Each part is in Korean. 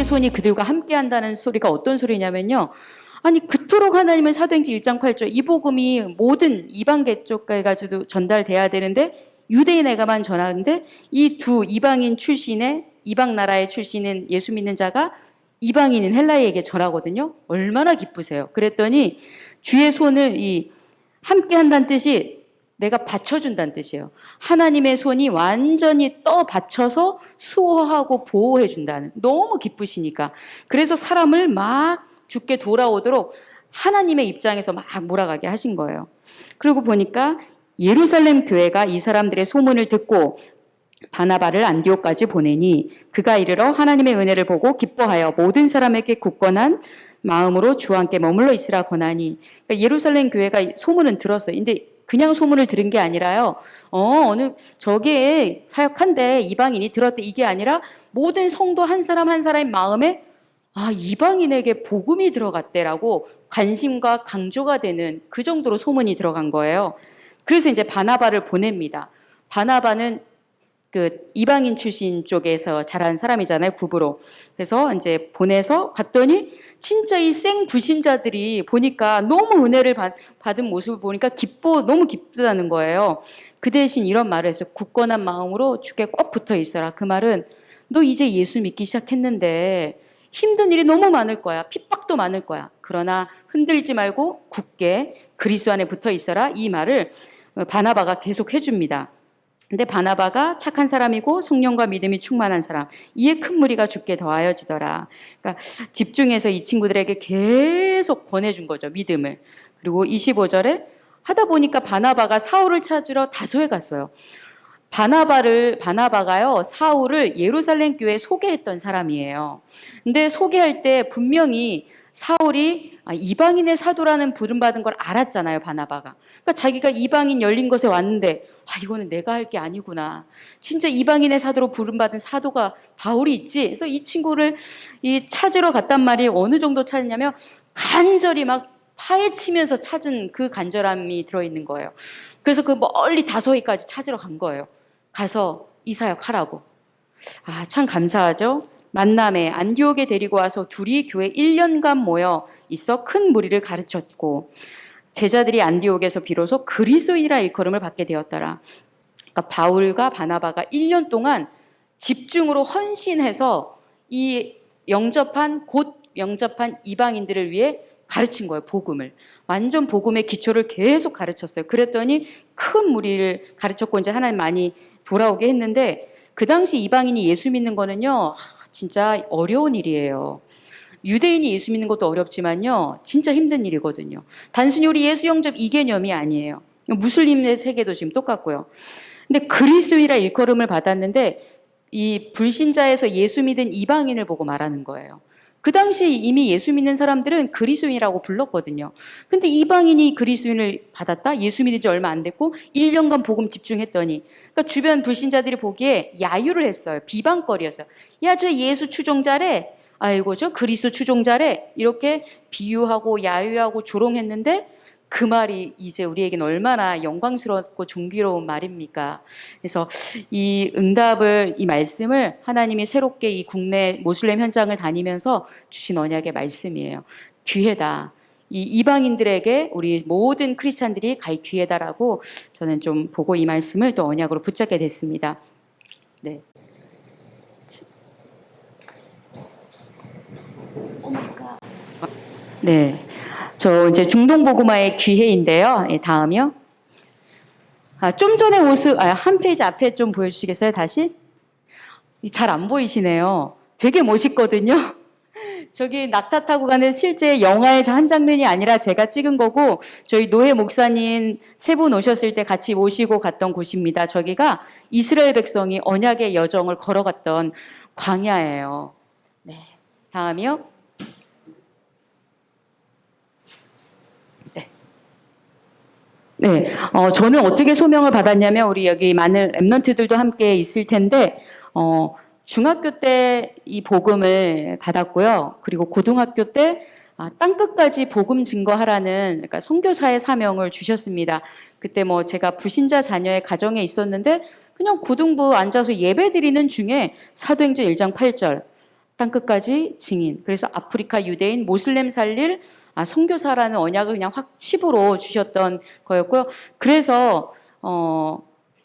손이 그들과 함께 한다는 소리가 어떤 소리냐면요. 아니 그토록 하나님은 사도행전 1장 8절 이 복음이 모든 이방계 쪽까지 가지고 전달돼야 되는데 유대인에게만 전하는데 이 두 이방인 출신의 이방 나라의 출신인 예수 믿는 자가 이방인인 헬라이에게 전하거든요. 얼마나 기쁘세요. 그랬더니 주의 손을 이 함께 한다는 뜻이 내가 받쳐준다는 뜻이에요. 하나님의 손이 완전히 떠 받쳐서 수호하고 보호해준다는, 너무 기쁘시니까. 그래서 사람을 막 죽게 돌아오도록 하나님의 입장에서 막 몰아가게 하신 거예요. 그리고 보니까 예루살렘 교회가 이 사람들의 소문을 듣고 바나바를 안디옥까지 보내니 그가 이르러 하나님의 은혜를 보고 기뻐하여 모든 사람에게 굳건한 마음으로 주와 함께 머물러 있으라 권하니. 그러니까 예루살렘 교회가 소문은 들었어요. 근데 그냥 소문을 들은 게 아니라요. 어느 저기에 사역한데 이방인이 들었대, 이게 아니라 모든 성도 한 사람 한 사람의 마음에 이방인에게 복음이 들어갔대라고 관심과 강조가 되는 그 정도로 소문이 들어간 거예요. 그래서 이제 바나바를 보냅니다. 바나바는 그 이방인 출신 쪽에서 자란 사람이잖아요, 구브로. 그래서 이제 보내서 갔더니 진짜 이 생 불신자들이 보니까 너무 은혜를 받은 모습을 보니까 너무 기쁘다는 거예요. 그 대신 이런 말을 했어요. 굳건한 마음으로 주께 꼭 붙어 있어라. 그 말은 너 이제 예수 믿기 시작했는데 힘든 일이 너무 많을 거야. 핍박도 많을 거야. 그러나 흔들지 말고 굳게 그리스도 안에 붙어 있어라. 이 말을 바나바가 계속 해줍니다. 근데 바나바가 착한 사람이고 성령과 믿음이 충만한 사람, 이에 큰 무리가 죽게 더하여지더라. 그러니까 집중해서 이 친구들에게 계속 권해준 거죠, 믿음을. 그리고 25절에 하다 보니까 바나바가 사울을 찾으러 다소에 갔어요. 바나바가요, 사울을 예루살렘 교회에 소개했던 사람이에요. 근데 소개할 때 분명히 사울이 이방인의 사도라는 부름받은 걸 알았잖아요, 바나바가. 그러니까 자기가 이방인 열린 곳에 왔는데 이거는 내가 할 게 아니구나. 진짜 이방인의 사도로 부름받은 사도가 바울이 있지. 그래서 이 친구를 찾으러 갔단 말이에요. 어느 정도 찾았냐면 간절히 막 파헤치면서 찾은 그 간절함이 들어있는 거예요. 그래서 그 멀리 다소이까지 찾으러 간 거예요. 가서 이 사역 하라고. 참 감사하죠. 만남에 안디옥에 데리고 와서 둘이 교회 1년간 모여 있어 큰 무리를 가르쳤고 제자들이 안디옥에서 비로소 그리스도인이라 일컬음을 받게 되었더라. 그러니까 바울과 바나바가 1년 동안 집중으로 헌신해서 이 곧 영접한 이방인들을 위해 가르친 거예요, 복음을. 완전 복음의 기초를 계속 가르쳤어요. 그랬더니 큰 무리를 가르쳤고 이제 하나님 많이 돌아오게 했는데 그 당시 이방인이 예수 믿는 거는요, 진짜 어려운 일이에요. 유대인이 예수 믿는 것도 어렵지만요, 진짜 힘든 일이거든요. 단순히 우리 예수 영접 이 개념이 아니에요. 무슬림의 세계도 지금 똑같고요. 근데 그리스도인이라 일컬음을 받았는데 이 불신자에서 예수 믿은 이방인을 보고 말하는 거예요. 그 당시 이미 예수 믿는 사람들은 그리스도인이라고 불렀거든요. 근데 이방인이 그리스도인을 받았다? 예수 믿은 지 얼마 안 됐고 1년간 복음 집중했더니, 그러니까 주변 불신자들이 보기에 야유를 했어요. 비방거리였어요. 야, 저 예수 추종자래. 아이고, 저 그리스도 추종자래. 이렇게 비유하고 야유하고 조롱했는데 그 말이 이제 우리에게는 얼마나 영광스럽고 존귀로운 말입니까? 그래서 이 말씀을 하나님이 새롭게 이 국내 모슬렘 현장을 다니면서 주신 언약의 말씀이에요. 귀하다. 이 이방인들에게 우리 모든 크리스찬들이 갈 귀하다라고 저는 좀 보고 이 말씀을 또 언약으로 붙잡게 됐습니다. 네. 네. 저 이제 중동복음화의 귀해인데요. 다음이요. 좀 전에 한 페이지 앞에 좀 보여주시겠어요? 다시? 잘 안 보이시네요. 되게 멋있거든요. 저기 낙타 타고 가는 실제 영화의 한 장면이 아니라 제가 찍은 거고 저희 노예 목사님 3분 오셨을 때 같이 모시고 갔던 곳입니다. 저기가 이스라엘 백성이 언약의 여정을 걸어갔던 광야예요. 네. 다음이요. 네, 저는 어떻게 소명을 받았냐면 우리 여기 많은 랩런트들도 함께 있을 텐데 중학교 때 이 복음을 받았고요. 그리고 고등학교 때 땅끝까지 복음 증거하라는 그러니까 선교사의 사명을 주셨습니다. 그때 제가 불신자 자녀의 가정에 있었는데 그냥 고등부 앉아서 예배 드리는 중에 사도행전 1장 8절 땅끝까지 증인. 그래서 아프리카 유대인 모슬렘 살릴 선교사라는 언약을 그냥 확 칩으로 주셨던 거였고요. 그래서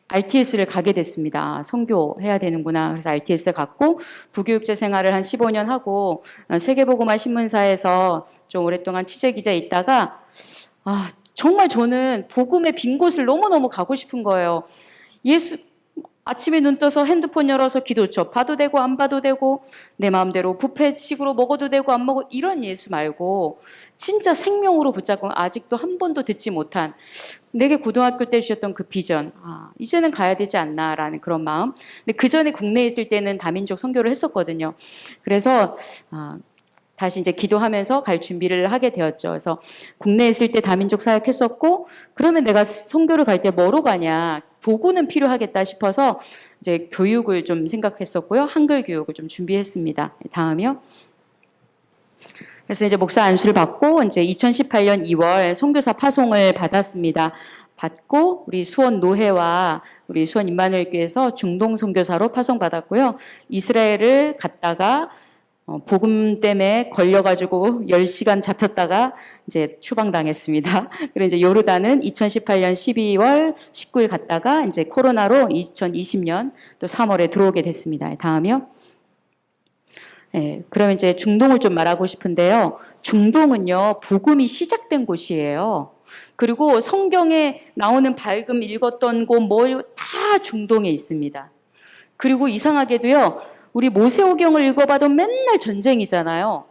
RTS를 가게 됐습니다. 선교해야 되는구나. 그래서 RTS 갔고 부교육자 생활을 한 15년 하고 세계보고마 신문사에서 좀 오랫동안 취재기자 있다가 정말 저는 복음의 빈 곳을 너무너무 가고 싶은 거예요. 아침에 눈 떠서 핸드폰 열어서 기도처 봐도 되고 안 봐도 되고 내 마음대로 뷔페식으로 먹어도 되고 안 먹어도 이런 예수 말고 진짜 생명으로 붙잡고 아직도 한 번도 듣지 못한 내게 고등학교 때 주셨던 그 비전 이제는 가야 되지 않나라는 그런 마음. 근데 그 전에 국내에 있을 때는 다민족 선교를 했었거든요. 그래서 다시 이제 기도하면서 갈 준비를 하게 되었죠. 그래서 국내에 있을 때 다민족 사역했었고 그러면 내가 선교를 갈 때 뭐로 가냐. 도구는 필요하겠다 싶어서 이제 교육을 좀 생각했었고요. 한글 교육을 좀 준비했습니다. 다음이요. 그래서 이제 목사 안수를 받고 이제 2018년 2월 선교사 파송을 받았습니다. 받고 우리 수원 노회와 우리 수원 임마누엘교회에서 중동 선교사로 파송받았고요. 이스라엘을 갔다가 복음 때문에 걸려가지고 10시간 잡혔다가 이제 추방당했습니다. 그리고 이제 요르단은 2018년 12월 19일 갔다가 이제 코로나로 2020년 또 3월에 들어오게 됐습니다. 다음이요. 그러면 이제 중동을 좀 말하고 싶은데요. 중동은요, 복음이 시작된 곳이에요. 그리고 성경에 나오는 밝음 읽었던 곳, 다 중동에 있습니다. 그리고 이상하게도요, 우리 모세오경을 읽어봐도 맨날 전쟁이잖아요.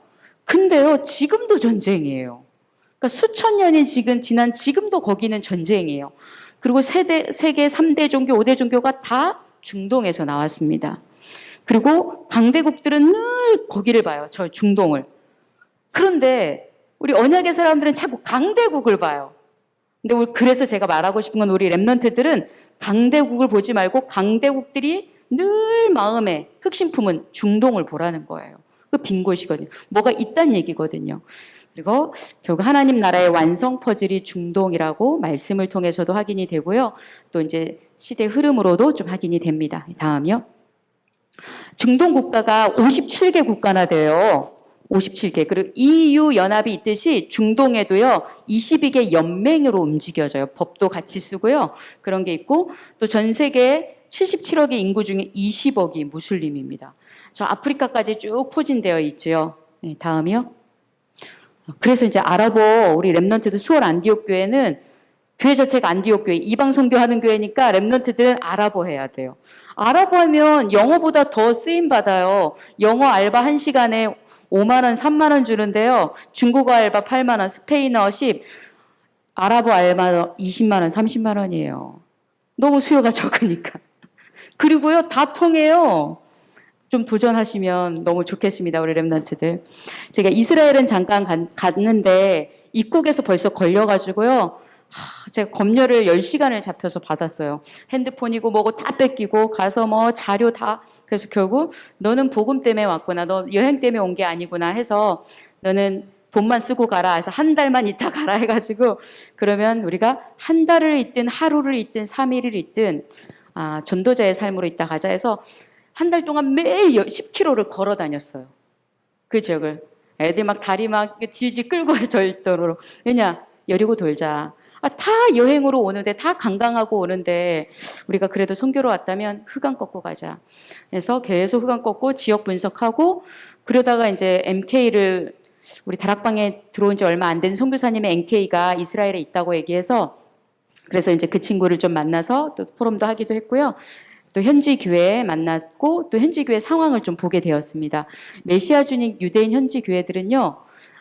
근데요, 지금도 전쟁이에요. 그러니까 수천 년이 지난 지금도 거기는 전쟁이에요. 그리고 세계 3대 종교, 5대 종교가 다 중동에서 나왔습니다. 그리고 강대국들은 늘 거기를 봐요. 저 중동을. 그런데 우리 언약의 사람들은 자꾸 강대국을 봐요. 근데 그래서 제가 말하고 싶은 건 우리 랩런트들은 강대국을 보지 말고 강대국들이 늘 마음에 흑심 품은 중동을 보라는 거예요. 그 빈 곳이거든요. 뭐가 있다는 얘기거든요. 그리고 결국 하나님 나라의 완성 퍼즐이 중동이라고 말씀을 통해서도 확인이 되고요. 또 이제 시대 흐름으로도 좀 확인이 됩니다. 다음이요. 중동 국가가 57개 국가나 돼요. 57개. 그리고 EU 연합이 있듯이 중동에도요, 22개 연맹으로 움직여져요. 법도 같이 쓰고요. 그런 게 있고, 또 전 세계 77억의 인구 중에 20억이 무슬림입니다. 저 아프리카까지 쭉 포진되어 있죠. 네, 다음이요. 그래서 이제 아랍어, 우리 랩런트들 수월 안디옥 교회는 교회 자체가 안디옥 교회, 이방 선교하는 교회니까 랩런트들은 아랍어 해야 돼요. 아랍어 하면 영어보다 더 쓰임 받아요. 영어 알바 1시간에 5만 원, 3만 원 주는데요. 중국어 알바 8만 원, 스페인어 10, 아랍어 알바 20만 원, 30만 원이에요. 너무 수요가 적으니까. 그리고요, 다 통해요. 좀 도전하시면 너무 좋겠습니다, 우리 랩런트들. 제가 이스라엘은 잠깐 갔는데 입국에서 벌써 걸려가지고요. 제가 검열을 10시간을 잡혀서 받았어요. 핸드폰이고 뭐고 다 뺏기고 가서 뭐 자료 다. 그래서 결국 너는 복음 때문에 왔구나. 너 여행 때문에 온 게 아니구나 해서 너는 돈만 쓰고 가라 해서 한 달만 있다 가라 해가지고 그러면 우리가 한 달을 있든 하루를 있든 3일을 있든 전도자의 삶으로 있다 가자 해서 한 달 동안 매일 10km를 걸어 다녔어요. 그 지역을. 애들 막 다리 막 질질 끌고 저 있도록. 왜냐? 여리고 돌자. 다 여행으로 오는데 다 관광하고 오는데 우리가 그래도 선교로 왔다면 흑암 꺾고 가자. 그래서 계속 흑암 꺾고 지역 분석하고 그러다가 이제 MK를 우리 다락방에 들어온 지 얼마 안 된 선교사님의 MK가 이스라엘에 있다고 얘기해서 그래서 이제 그 친구를 좀 만나서 또 포럼도 하기도 했고요. 또 현지 교회에 만났고 또 현지 교회 상황을 좀 보게 되었습니다. 메시아 주님 유대인 현지 교회들은요.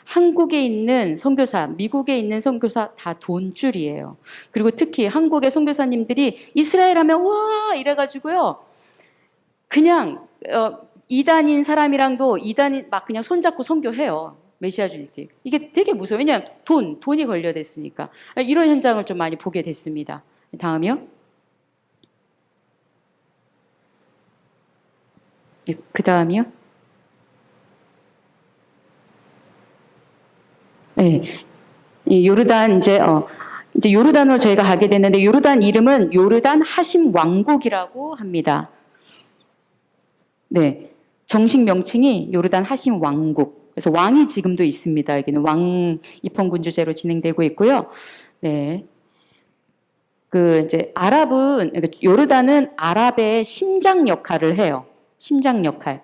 한국에 있는 선교사, 미국에 있는 선교사 다 돈줄이에요. 그리고 특히 한국의 선교사님들이 이스라엘 하면 와 이래가지고요. 그냥 이단인 사람이랑도 이단인 막 그냥 손잡고 선교해요. 메시아 주님들. 이게 되게 무서워요. 왜냐하면 돈이 걸려댔으니까. 이런 현장을 좀 많이 보게 됐습니다. 다음이요. 네, 그 다음이요. 네, 요르단 이제 요르단으로 저희가 가게 됐는데 요르단 이름은 요르단 하심 왕국이라고 합니다. 네, 정식 명칭이 요르단 하심 왕국. 그래서 왕이 지금도 있습니다. 여기는 왕 입헌군주제로 진행되고 있고요. 네. 이제 요르단은 아랍의 심장 역할을 해요. 심장 역할.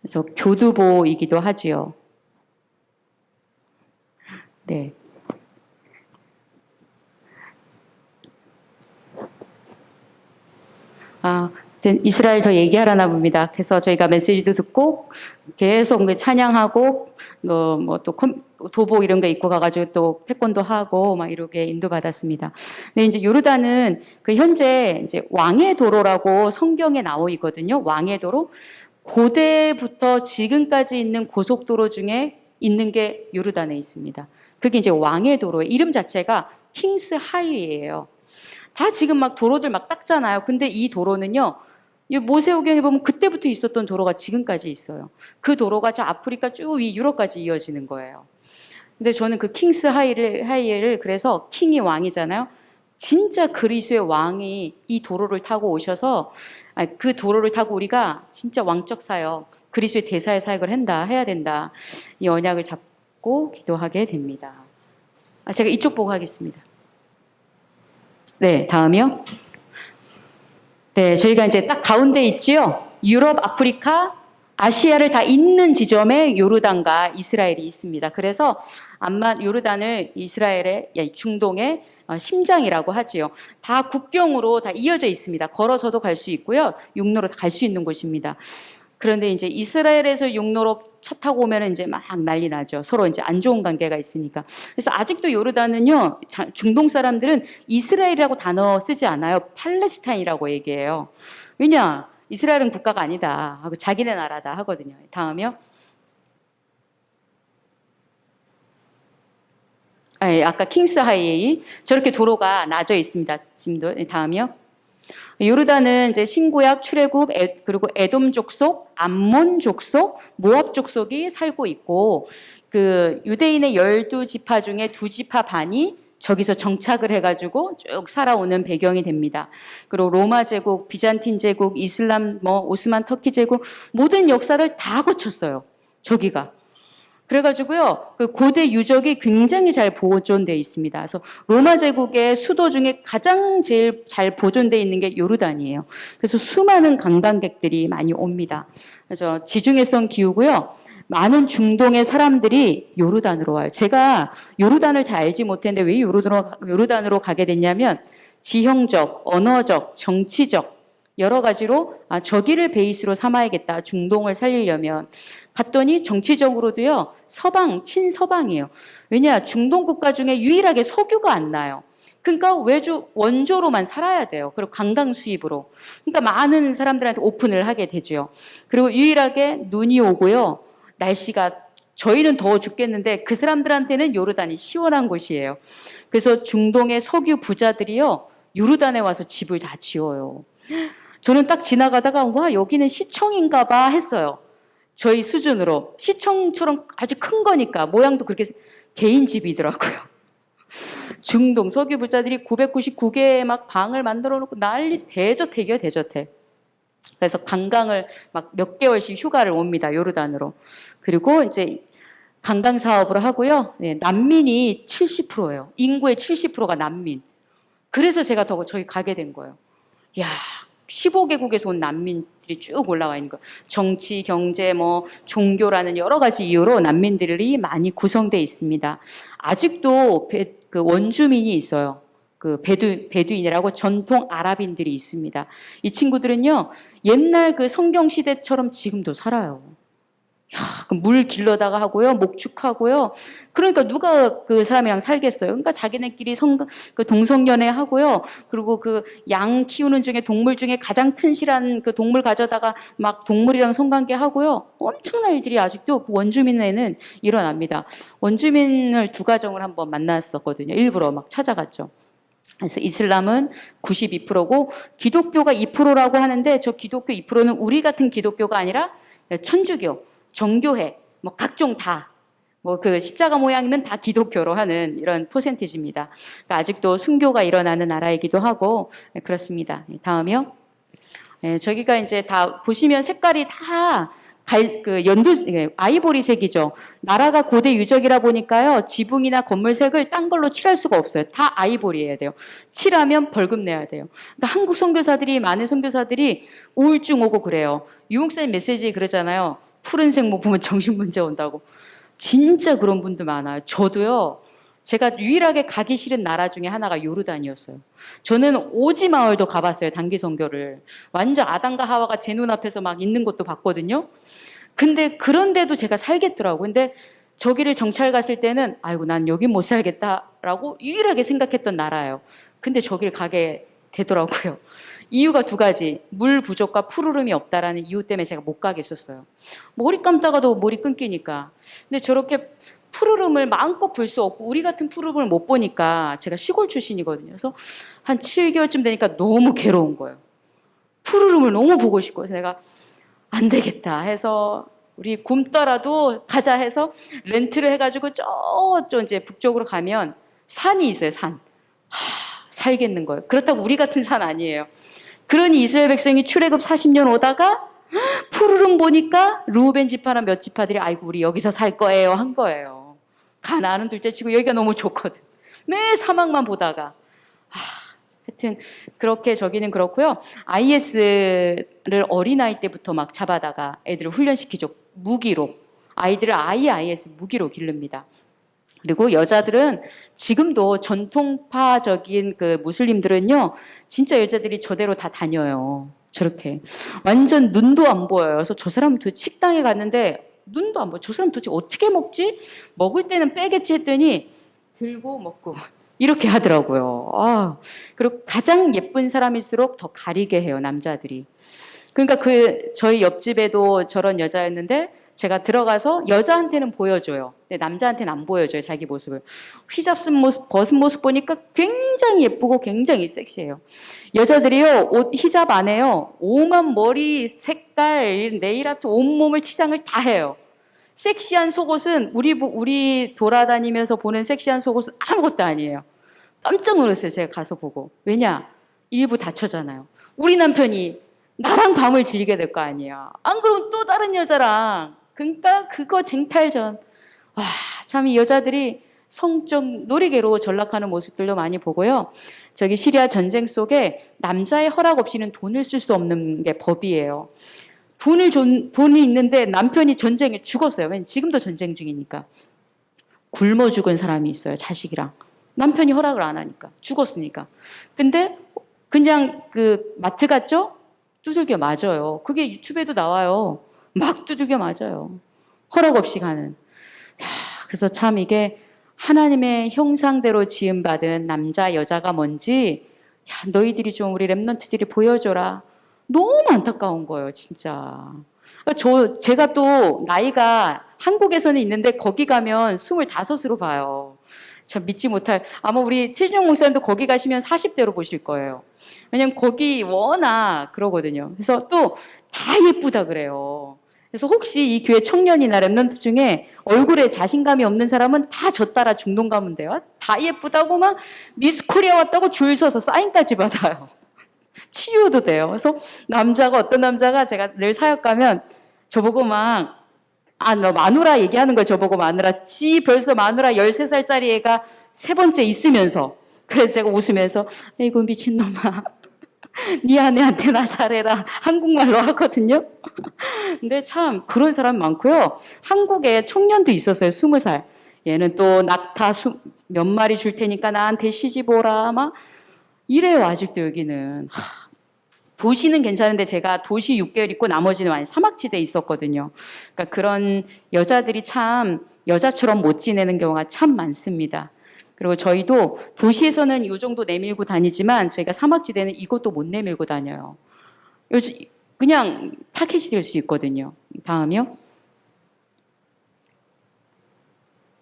그래서 교두보이기도 하지요. 네. 이제 이스라엘 더 얘기하려나 봅니다. 그래서 저희가 메시지도 듣고 계속 찬양하고 또 도복 이런 거 입고 가가지고 또 태권도 하고 막 이렇게 인도받았습니다. 근데 이제 요르단은 현재 이제 왕의 도로라고 성경에 나와 있거든요. 왕의 도로. 고대부터 지금까지 있는 고속도로 중에 있는 게 요르단에 있습니다. 그게 이제 왕의 도로예요. 이름 자체가 킹스 하이웨이예요. 다 지금 막 도로들 막 닦잖아요. 근데 이 도로는요, 이 모세오경에 보면 그때부터 있었던 도로가 지금까지 있어요. 그 도로가 저 아프리카 쭉 유럽까지 이어지는 거예요. 근데 저는 그 킹스 하이웨이를 그래서 킹이 왕이잖아요. 진짜 그리스의 왕이 이 도로를 타고 오셔서 그 도로를 타고 우리가 진짜 왕적 사역, 그리스의 대사의 사역을 해야 된다. 이 언약을 잡고 기도하게 됩니다. 제가 이쪽 보고 하겠습니다. 네, 다음이요. 네, 저희가 이제 딱 가운데 있지요. 유럽, 아프리카, 아시아를 다 잇는 지점에 요르단과 이스라엘이 있습니다. 그래서 요르단을 이스라엘의 중동의 심장이라고 하지요. 다 국경으로 다 이어져 있습니다. 걸어서도 갈 수 있고요. 육로로 갈 수 있는 곳입니다. 그런데 이제 이스라엘에서 육로로 차 타고 오면 이제 막 난리 나죠. 서로 이제 안 좋은 관계가 있으니까. 그래서 아직도 요르단은요, 중동 사람들은 이스라엘이라고 단어 쓰지 않아요. 팔레스타인이라고 얘기해요. 왜냐? 이스라엘은 국가가 아니다 하고 자기네 나라다 하거든요. 다음이요. 아까 킹스 하이웨이 저렇게 도로가 나져 있습니다. 지금도. 다음이요. 요르단은 이제 신구약 출애굽 그리고 에돔 족속, 암몬 족속, 모압 족속이 살고 있고 유대인의 12지파 중에 2지파 반이 저기서 정착을 해가지고 쭉 살아오는 배경이 됩니다. 그리고 로마 제국, 비잔틴 제국, 이슬람, 오스만 터키 제국 모든 역사를 다 거쳤어요. 저기가. 그래가지고요, 고대 유적이 굉장히 잘 보존되어 있습니다. 그래서 로마 제국의 수도 중에 가장 제일 잘 보존되어 있는 게 요르단이에요. 그래서 수많은 관광객들이 많이 옵니다. 그래서 지중해성 기후고요. 많은 중동의 사람들이 요르단으로 와요. 제가 요르단을 잘 알지 못했는데 왜 요르단으로 가게 됐냐면 지형적, 언어적, 정치적 여러 가지로 저기를 베이스로 삼아야겠다. 중동을 살리려면. 갔더니 정치적으로도요. 친서방이에요. 왜냐? 중동 국가 중에 유일하게 석유가 안 나요. 그러니까 원조로만 살아야 돼요. 그리고 관광 수입으로. 그러니까 많은 사람들한테 오픈을 하게 되죠. 그리고 유일하게 눈이 오고요. 날씨가 저희는 더워 죽겠는데 그 사람들한테는 요르단이 시원한 곳이에요. 그래서 중동의 석유 부자들이요. 요르단에 와서 집을 다 지어요. 저는 딱 지나가다가 와 여기는 시청인가 봐 했어요. 저희 수준으로. 시청처럼 아주 큰 거니까 모양도 그렇게 개인 집이더라고요. 중동 석유 부자들이 999개의 막 방을 만들어 놓고 난리 대저택이요, 대저택. 그래서 관광을 막 몇 개월씩 휴가를 옵니다, 요르단으로. 그리고 이제 관광 사업을 하고요. 네, 난민이 70%예요. 인구의 70%가 난민. 그래서 제가 저기 가게 된 거예요. 야, 15개국에서 온 난민들이 쭉 올라와 있는 거예요. 정치, 경제, 종교라는 여러 가지 이유로 난민들이 많이 구성되어 있습니다. 아직도 원주민이 있어요. 베두인이라고 전통 아랍인들이 있습니다. 이 친구들은요, 옛날 성경 시대처럼 지금도 살아요. 물 길러다가 하고요, 목축하고요. 그러니까 누가 그 사람이랑 살겠어요? 그러니까 자기네끼리 동성연애 하고요. 그리고 양 키우는 동물 중에 가장 튼실한 동물 가져다가 막 동물이랑 성관계 하고요. 엄청난 일들이 아직도 원주민에는 일어납니다. 원주민을 2가정을 한번 만났었거든요. 일부러 막 찾아갔죠. 그래서 이슬람은 92%고 기독교가 2%라고 하는데 저 기독교 2%는 우리 같은 기독교가 아니라 천주교, 정교회, 각종 다, 십자가 모양이면 다 기독교로 하는 이런 퍼센티지입니다. 그러니까 아직도 순교가 일어나는 나라이기도 하고, 그렇습니다. 다음이요. 예, 저기가 이제 다 보시면 색깔이 다 아이보리색이죠. 나라가 고대 유적이라 보니까요, 지붕이나 건물색을 딴 걸로 칠할 수가 없어요. 다 아이보리해야 돼요. 칠하면 벌금 내야 돼요. 그러니까 한국 선교사들이, 많은 선교사들이 우울증 오고 그래요. 유목사님 메시지 그러잖아요. 푸른색 뭐 보면 정신문제 온다고. 진짜 그런 분들 많아요. 저도요, 제가 유일하게 가기 싫은 나라 중에 하나가 요르단이었어요. 저는 오지 마을도 가봤어요. 단기 선교를. 완전 아담과 하와가 제 눈앞에서 막 있는 것도 봤거든요. 근데 그런데도 제가 살겠더라고요. 근데 저기를 정찰 갔을 때는 아이고 난 여긴 못 살겠다라고 유일하게 생각했던 나라예요. 근데 저길 가게 되더라고요. 이유가 두 가지. 물 부족과 푸르름이 없다라는 이유 때문에 제가 못 가겠었어요. 머리 감다가도 머리 끊기니까. 근데 저렇게 푸르름을 마음껏 볼 수 없고 우리 같은 푸르름을 못 보니까 제가 시골 출신이거든요. 그래서 한 7개월쯤 되니까 너무 괴로운 거예요. 푸르름을 너무 보고 싶고 그래서 내가 안 되겠다 해서 우리 굶더라도 가자 해서 렌트를 해가지고 저 이제 북쪽으로 가면 산이 있어요. 산. 살겠는 거예요. 그렇다고 우리 같은 산 아니에요. 그러니 이스라엘 백성이 출애굽 40년 오다가 푸르름 보니까 루벤 지파나 몇 지파들이 아이고 우리 여기서 살 거예요 한 거예요. 가나안은 둘째치고 여기가 너무 좋거든. 매 사막만 보다가 하여튼 그렇게 저기는 그렇고요. IS를 어린아이 때부터 막 잡아다가 애들을 훈련시키죠. 무기로. 아이들을 IS 무기로 기릅니다. 그리고 여자들은 지금도 전통파적인 그 무슬림들은요, 진짜 여자들이 저대로 다 다녀요. 저렇게. 완전 눈도 안 보여요. 그래서 저 사람 식당에 갔는데 눈도 안 보여. 저 사람 도대체 어떻게 먹지? 먹을 때는 빼겠지 했더니 들고 먹고 이렇게 하더라고요. 그리고 가장 예쁜 사람일수록 더 가리게 해요, 남자들이. 그러니까 저희 옆집에도 저런 여자였는데 제가 들어가서 여자한테는 보여줘요. 근데 남자한테는 안 보여줘요, 자기 모습을. 히잡 쓴 모습, 벗은 모습 보니까 굉장히 예쁘고 굉장히 섹시해요. 여자들이요, 옷 히잡 안에요, 오만 머리, 색깔, 네일아트, 온몸을 치장을 다 해요. 섹시한 속옷은 우리 돌아다니면서 보는 섹시한 속옷은 아무것도 아니에요. 깜짝 놀랐어요, 제가 가서 보고. 왜냐? 일부 다쳐잖아요. 우리 남편이 나랑 밤을 즐기게 될 거 아니에요. 안 그러면 또 다른 여자랑. 그러니까 그거 쟁탈전. 와, 참 이 여자들이 성적 놀이개로 전락하는 모습들도 많이 보고요. 저기 시리아 전쟁 속에 남자의 허락 없이는 돈을 쓸 수 없는 게 법이에요. 돈이 있는데 남편이 전쟁에 죽었어요. 왜냐면 지금도 전쟁 중이니까. 굶어 죽은 사람이 있어요. 자식이랑. 남편이 허락을 안 하니까. 죽었으니까. 근데 그냥 그 마트 갔죠? 두들겨 맞아요. 그게 유튜브에도 나와요. 막 두들겨 맞아요. 허락 없이 가는. 그래서 참 이게 하나님의 형상대로 지음받은 남자, 여자가 뭔지 너희들이 좀 우리 랩런트들이 보여줘라. 너무 안타까운 거예요, 진짜. 제가 또 나이가 한국에서는 있는데 거기 가면 25으로 봐요. 참 믿지 못할, 아마 우리 최준영 목사님도 거기 가시면 40대로 보실 거예요. 왜냐면 거기 워낙 그러거든요. 그래서 또 다 예쁘다 그래요. 그래서 혹시 이 교회 청년이나 랩런트 중에 얼굴에 자신감이 없는 사람은 다 저 따라 중동 가면 돼요. 다 예쁘다고 막 미스 코리아 왔다고 줄 서서 사인까지 받아요. 치유도 돼요. 그래서 어떤 남자가 제가 늘 사역 가면 저보고 막 너 마누라 얘기하는 걸 저보고 마누라, 벌써 마누라 13살짜리 애가 세 번째 있으면서. 그래서 제가 웃으면서, 이거 미친놈아. 네 아내한테나 잘해라. 한국말로 하거든요. 근데 참 그런 사람 많고요. 한국에 청년도 있었어요. 20살. 얘는 또 낙타 몇 마리 줄 테니까 나한테 시집 오라. 막 이래요. 아직도 여기는. 도시는 괜찮은데 제가 도시 6개월 있고 나머지는 완전 사막지대에 있었거든요. 그러니까 그런 여자들이 참 여자처럼 못 지내는 경우가 참 많습니다. 그리고 저희도 도시에서는 이 정도 내밀고 다니지만 저희가 사막지대는 이것도 못 내밀고 다녀요. 그냥 타켓이 될 수 있거든요. 다음이요.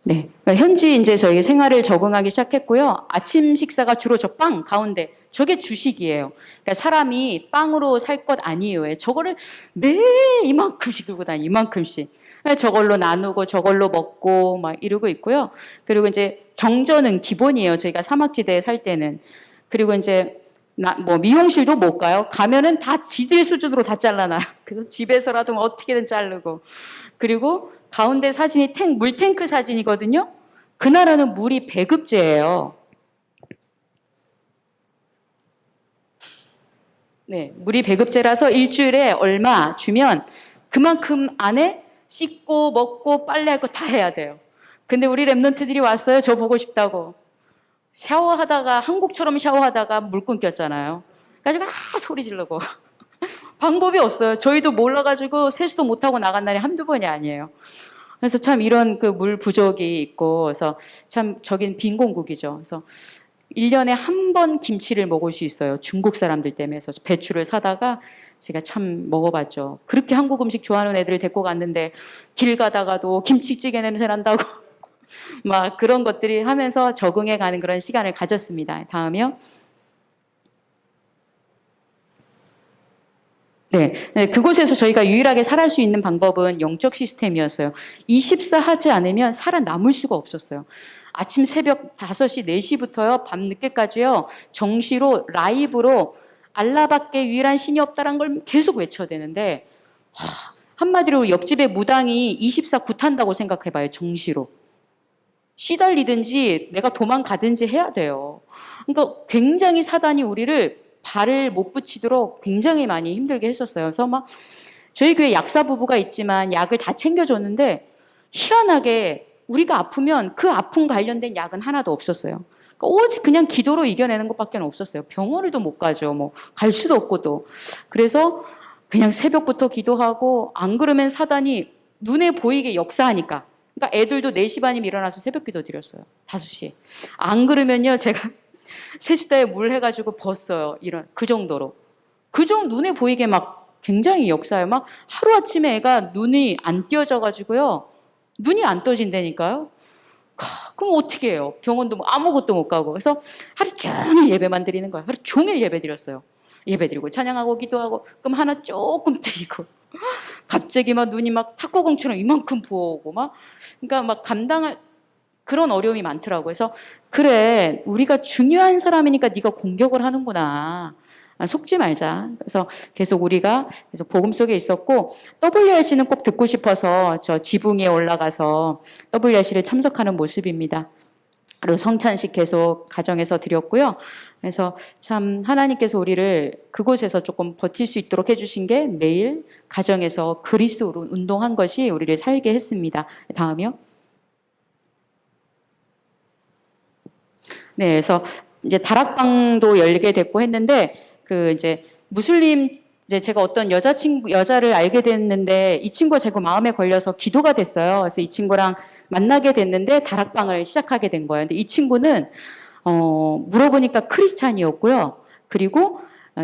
네. 그러니까 현지 이제 저희 생활을 적응하기 시작했고요. 아침 식사가 주로 저 빵 가운데 저게 주식이에요. 그러니까 사람이 빵으로 살 것 아니에요. 저거를 매일 이만큼씩 들고 다니, 이만큼씩. 저걸로 나누고 저걸로 먹고 막 이러고 있고요. 그리고 이제 정전은 기본이에요. 저희가 사막지대에 살 때는. 그리고 이제 뭐 미용실도 못 가요. 가면은 다 지들 수준으로 다 잘라놔요. 그래서 집에서라도 어떻게든 자르고. 그리고 가운데 사진이 물탱크 사진이거든요. 그 나라는 물이 배급제예요. 네, 물이 배급제라서 일주일에 얼마 주면 그만큼 안에 씻고 먹고 빨래할 거 다 해야 돼요. 근데 우리 랩런트들이 왔어요. 저 보고 싶다고. 샤워하다가 한국처럼 샤워하다가 물 끊겼잖아요. 그래가지고 소리 지르고 방법이 없어요. 저희도 몰라가지고 세수도 못하고 나간 날이 한두 번이 아니에요. 그래서 참 이런 그 물 부족이 있고 그래서 참 저긴 빈곤국이죠. 그래서 1년에 한 번 김치를 먹을 수 있어요. 중국 사람들 때문에. 그래서 배추를 사다가 제가 참 먹어봤죠. 그렇게 한국 음식 좋아하는 애들을 데리고 갔는데 길 가다가도 김치찌개 냄새 난다고 막 그런 것들이 하면서 적응해 가는 그런 시간을 가졌습니다. 다음이요. 네, 그곳에서 저희가 유일하게 살할 수 있는 방법은 영적 시스템이었어요. 24 하지 않으면 살아남을 수가 없었어요. 아침 새벽 5시, 4시부터요, 밤 늦게까지요, 정시로, 라이브로 알라밖에 유일한 신이 없다는 걸 계속 외쳐야 되는데, 한마디로 옆집에 무당이 24 굿한다고 생각해봐요, 정시로. 시달리든지 내가 도망가든지 해야 돼요. 그러니까 굉장히 사단이 우리를 발을 못 붙이도록 굉장히 많이 힘들게 했었어요. 그래서 막 저희 교회 약사 부부가 있지만 약을 다 챙겨줬는데 희한하게 우리가 아프면 그 아픔 관련된 약은 하나도 없었어요. 그러니까 오직 그냥 기도로 이겨내는 것밖에 없었어요. 병원을도 못 가죠. 뭐 갈 수도 없고 또. 그래서 그냥 새벽부터 기도하고 안 그러면 사단이 눈에 보이게 역사하니까. 그러니까 애들도 4시 반이면 일어나서 새벽 기도 드렸어요. 5시에. 안 그러면요 제가 세숫대에 물 해가지고 벗어요. 그 정도로. 그 정도 눈에 보이게 막 굉장히 역사예요. 막 하루아침에 애가 눈이 안 띄어져가지고요. 눈이 안 떠진다니까요. 그럼 어떻게 해요? 병원도 뭐 아무것도 못 가고. 그래서 하루 종일 예배만 드리는 거예요. 하루 종일 예배 드렸어요. 예배 드리고 찬양하고 기도하고 그럼 하나 조금 드리고 갑자기 막 눈이 막 탁구공처럼 이만큼 부어오고 막 그러니까 막 감당할 그런 어려움이 많더라고요. 그래서 그래 우리가 중요한 사람이니까 네가 공격을 하는구나. 속지 말자. 그래서 계속 우리가 계속 복음 속에 있었고 WRC는 꼭 듣고 싶어서 저 지붕에 올라가서 WRC를 참석하는 모습입니다. 그리고 성찬식 계속 가정에서 드렸고요. 그래서 참 하나님께서 우리를 그곳에서 조금 버틸 수 있도록 해주신 게 매일 가정에서 그리스도로 운동한 것이 우리를 살게 했습니다. 다음이요. 네, 그래서 이제 다락방도 열게 됐고 했는데 그 이제 무슬림 이제 제가 어떤 여자를 알게 됐는데 이 친구가 제 마음에 걸려서 기도가 됐어요. 그래서 이 친구랑 만나게 됐는데 다락방을 시작하게 된 거예요. 근데 이 친구는 물어보니까 크리스찬이었고요. 그리고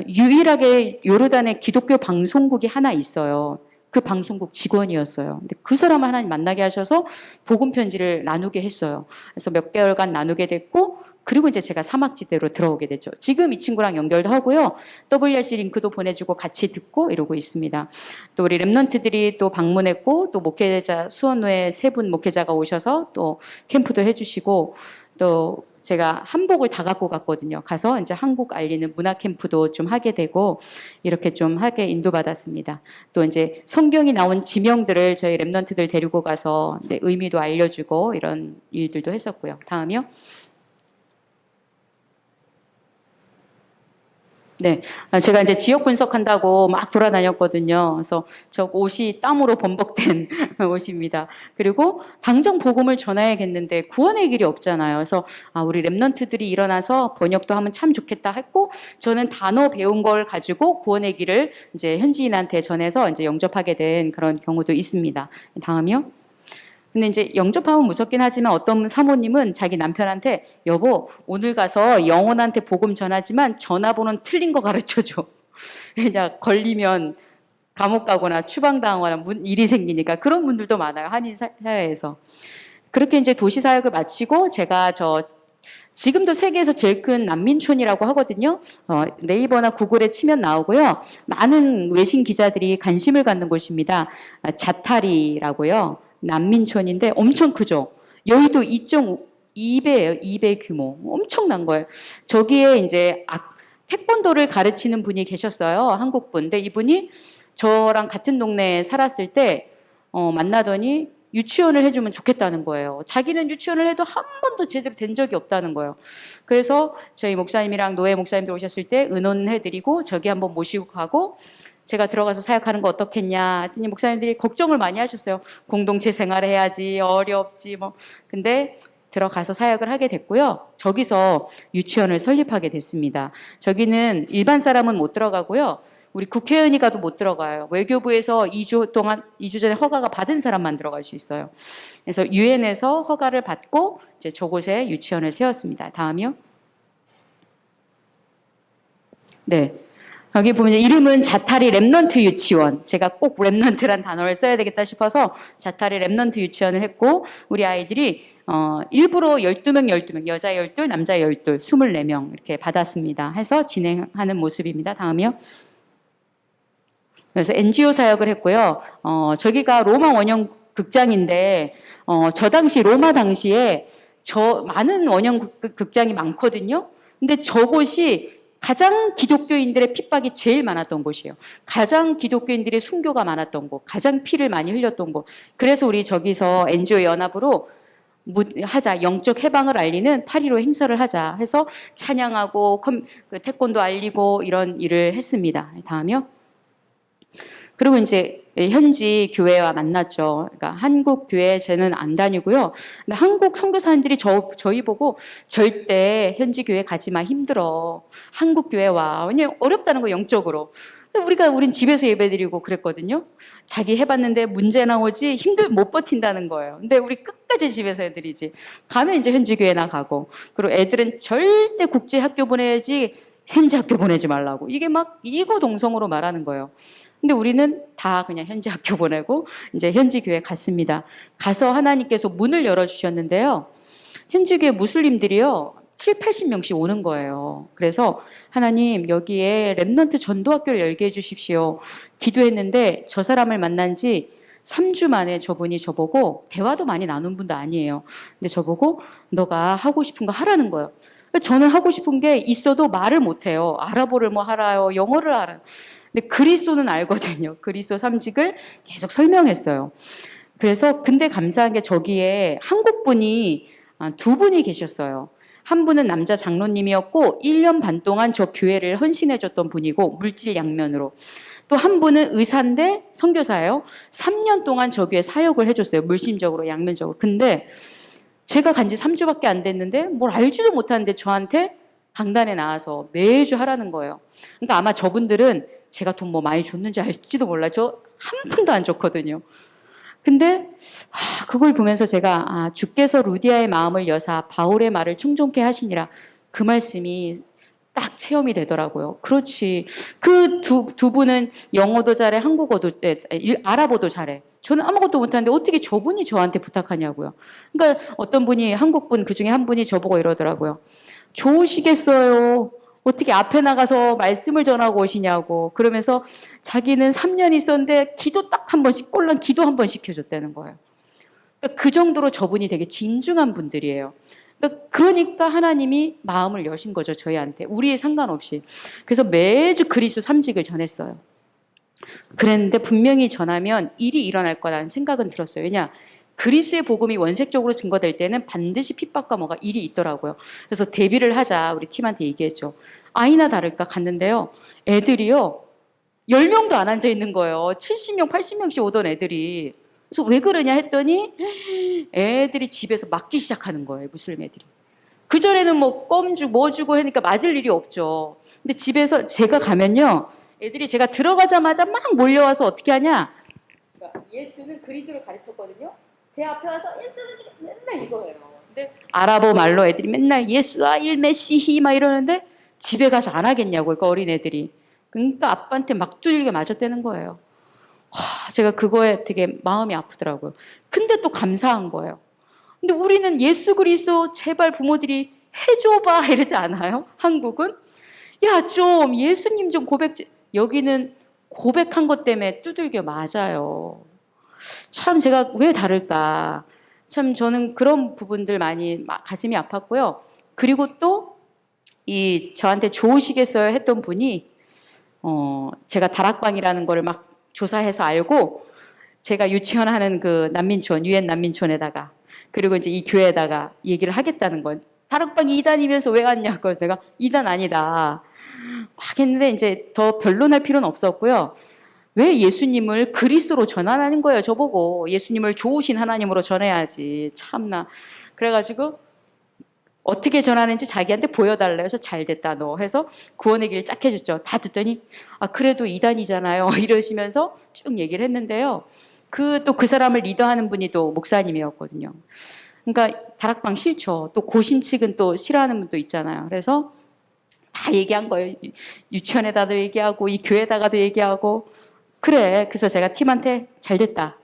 유일하게 요르단에 기독교 방송국이 하나 있어요. 그 방송국 직원이었어요. 근데 그 사람을 하나님 만나게 하셔서 복음 편지를 나누게 했어요. 그래서 몇 개월간 나누게 됐고 그리고 이제 제가 사막지대로 들어오게 됐죠. 지금 이 친구랑 연결도 하고요. WRC 링크도 보내주고 같이 듣고 이러고 있습니다. 또 우리 랩런트들이 또 방문했고 또 목회자 수원회 3분 목회자가 오셔서 또 캠프도 해주시고 또 제가 한복을 다 갖고 갔거든요. 가서 이제 한국 알리는 문화 캠프도 좀 하게 되고 이렇게 좀 하게 인도받았습니다. 또 이제 성경이 나온 지명들을 저희 랩런트들 데리고 가서 의미도 알려주고 이런 일들도 했었고요. 다음이요. 네. 제가 이제 지역 분석한다고 막 돌아다녔거든요. 그래서 저 옷이 땀으로 범벅된 옷입니다. 그리고 당장 복음을 전해야겠는데 구원의 길이 없잖아요. 그래서 우리 랩런트들이 일어나서 번역도 하면 참 좋겠다 했고 저는 단어 배운 걸 가지고 구원의 길을 이제 현지인한테 전해서 이제 영접하게 된 그런 경우도 있습니다. 다음이요. 근데 이제 영접하면 무섭긴 하지만 어떤 사모님은 자기 남편한테 여보 오늘 가서 영혼한테 복음 전하지만 전화번호는 틀린 거 가르쳐줘. 그냥 걸리면 감옥 가거나 추방당하거나 일이 생기니까 그런 분들도 많아요. 한인 사회에서. 그렇게 이제 도시 사역을 마치고 제가 지금도 세계에서 제일 큰 난민촌이라고 하거든요. 네이버나 구글에 치면 나오고요. 많은 외신 기자들이 관심을 갖는 곳입니다. 자타리라고요. 난민촌인데 엄청 크죠. 여의도 2.2배예요. 2배 규모. 엄청난 거예요. 저기에 이제 태권도를 가르치는 분이 계셨어요. 한국 분. 근데 이분이 저랑 같은 동네에 살았을 때 만나더니 유치원을 해주면 좋겠다는 거예요. 자기는 유치원을 해도 한 번도 제대로 된 적이 없다는 거예요. 그래서 저희 목사님이랑 노예 목사님들 오셨을 때 의논해드리고 저기 한번 모시고 가고 제가 들어가서 사역하는 거 어떻겠냐 했더니 목사님들이 걱정을 많이 하셨어요. 공동체 생활을 해야지 어렵지 뭐. 근데 들어가서 사역을 하게 됐고요. 저기서 유치원을 설립하게 됐습니다. 저기는 일반 사람은 못 들어가고요. 우리 국회의원이 가도 못 들어가요. 외교부에서 2주 전에 허가가 받은 사람만 들어갈 수 있어요. 그래서 유엔에서 허가를 받고 이제 저곳에 유치원을 세웠습니다. 다음이요. 네. 여기 보면 이름은 자타리 랩넌트 유치원. 제가 꼭 랩넌트란 단어를 써야 되겠다 싶어서 자타리 랩넌트 유치원을 했고 우리 아이들이 일부러 12명, 여자 12, 남자 12, 24명 이렇게 받았습니다. 해서 진행하는 모습입니다. 다음이요. 그래서 NGO 사역을 했고요. 저기가 로마 원형 극장인데 저 당시 로마 당시에 많은 원형 극장이 많거든요. 근데 저곳이 가장 기독교인들의 핍박이 제일 많았던 곳이에요. 가장 기독교인들의 순교가 많았던 곳, 가장 피를 많이 흘렸던 곳. 그래서 우리 저기서 NGO 연합으로 하자, 영적 해방을 알리는 8.15 행사를 하자 해서 찬양하고 태권도 알리고 이런 일을 했습니다. 다음이요. 그리고 이제 현지 교회와 만났죠. 그러니까 한국 교회 쟤는 안 다니고요. 근데 한국 선교사님들이 저희 보고 절대 현지 교회 가지 마, 힘들어. 한국 교회 와. 왜냐면 어렵다는 거 영적으로. 우린 집에서 예배드리고 그랬거든요. 자기 해봤는데 문제 나오지 못 버틴다는 거예요. 근데 우리 끝까지 집에서 해드리지. 가면 이제 현지 교회나 가고. 그리고 애들은 절대 국제 학교 보내야지 현지 학교 보내지 말라고. 이게 막 이구동성으로 말하는 거예요. 근데 우리는 다 그냥 현지 학교 보내고 이제 현지 교회 갔습니다. 가서 하나님께서 문을 열어주셨는데요. 현지 교회 무슬림들이요. 7, 80명씩 오는 거예요. 그래서 하나님 여기에 랩넌트 전도학교를 열게 해주십시오. 기도했는데 저 사람을 만난 지 3주 만에 저분이 저보고 대화도 많이 나눈 분도 아니에요. 근데 저보고 너가 하고 싶은 거 하라는 거예요. 저는 하고 싶은 게 있어도 말을 못해요. 아랍어를 뭐 알아요. 영어를 알아요. 근데 그리스도는 알거든요. 그리스도 삼직을 계속 설명했어요. 그래서 근데 감사한 게 저기에 한국 분이 2분이 계셨어요. 한 분은 남자 장로님이었고 1년 반 동안 저 교회를 헌신해줬던 분이고 물질 양면으로. 또 한 분은 의사인데 선교사예요. 3년 동안 저 교회 사역을 해줬어요. 물심적으로 양면적으로. 근데 제가 간 지 3주밖에 안 됐는데 뭘 알지도 못하는데 저한테 강단에 나와서 매주 하라는 거예요. 그러니까 아마 저분들은 제가 돈 뭐 많이 줬는지 알지도 몰라요. 저 한 푼도 안 줬거든요. 근데 그걸 보면서 제가 주께서 루디아의 마음을 여사 바울의 말을 충족케 하시니라 그 말씀이 딱 체험이 되더라고요. 그렇지. 그 두 분은 영어도 잘해, 한국어도 아랍어도 잘해. 저는 아무것도 못하는데 어떻게 저분이 저한테 부탁하냐고요. 그러니까 어떤 분이 한국분 그중에 한 분이 저보고 이러더라고요. 좋으시겠어요. 어떻게 앞에 나가서 말씀을 전하고 오시냐고. 그러면서 자기는 3년 있었는데 기도 딱 한 번씩 꼴랑 기도 한 번 시켜줬다는 거예요. 그러니까 그 정도로 저분이 되게 진중한 분들이에요. 그러니까 하나님이 마음을 여신 거죠. 저희한테. 우리에 상관없이. 그래서 매주 그리스도 삼직을 전했어요. 그랬는데 분명히 전하면 일이 일어날 거라는 생각은 들었어요. 왜냐? 그리스의 복음이 원색적으로 증거될 때는 반드시 핍박과 뭐가 일이 있더라고요. 그래서 대비를 하자 우리 팀한테 얘기했죠. 아니나 다를까 갔는데요. 애들이요. 10명도 안 앉아 있는 거예요. 70명, 80명씩 오던 애들이. 그래서 왜 그러냐 했더니 애들이 집에서 맞기 시작하는 거예요. 무슬림 애들이. 그전에는 뭐 껌 주고 뭐 주고 하니까 맞을 일이 없죠. 근데 집에서 제가 가면요. 애들이 제가 들어가자마자 막 몰려와서 어떻게 하냐. 예수는 그리스도를 가르쳤거든요. 제 앞에 와서 예수는 맨날 이거예요. 근데 아랍어 말로 애들이 맨날 예수아 일메시히 막 이러는데 집에 가서 안 하겠냐고. 그러니까 어린 애들이. 그러니까 아빠한테 막 두들겨 맞았다는 거예요. 제가 그거에 되게 마음이 아프더라고요. 근데 또 감사한 거예요. 근데 우리는 예수 그리스도 제발 부모들이 해줘봐 이러지 않아요? 한국은? 야, 좀 예수님 좀 여기는 고백한 것 때문에 두들겨 맞아요. 참 제가 왜 다를까? 참 저는 그런 부분들 많이 가슴이 아팠고요. 그리고 또 이 저한테 좋으시겠어요 했던 분이 제가 다락방이라는 걸 막 조사해서 알고 제가 유치원 하는 그 난민촌, 유엔 난민촌에다가 그리고 이제 이 교회에다가 얘기를 하겠다는 건 다락방이 2단이면서 왜 왔냐고. 그래서 내가 2단 아니다. 막 했는데 이제 더 변론할 필요는 없었고요. 왜 예수님을 그리스도로 전환하는 거예요, 저보고. 예수님을 좋으신 하나님으로 전해야지. 참나. 그래가지고 어떻게 전하는지 자기한테 보여달라 해서 잘 됐다 너 해서 구원의 길을 쫙 해줬죠. 다 듣더니 그래도 2단이잖아요 이러시면서 쭉 얘기를 했는데요. 그 사람을 리더하는 분이 또 목사님이었거든요. 그러니까 다락방 싫죠. 또 고신 측은 또 싫어하는 분도 있잖아요. 그래서 다 얘기한 거예요. 유치원에다도 얘기하고 이 교회에다가도 얘기하고 그래. 그래서 제가 팀한테 잘 됐다.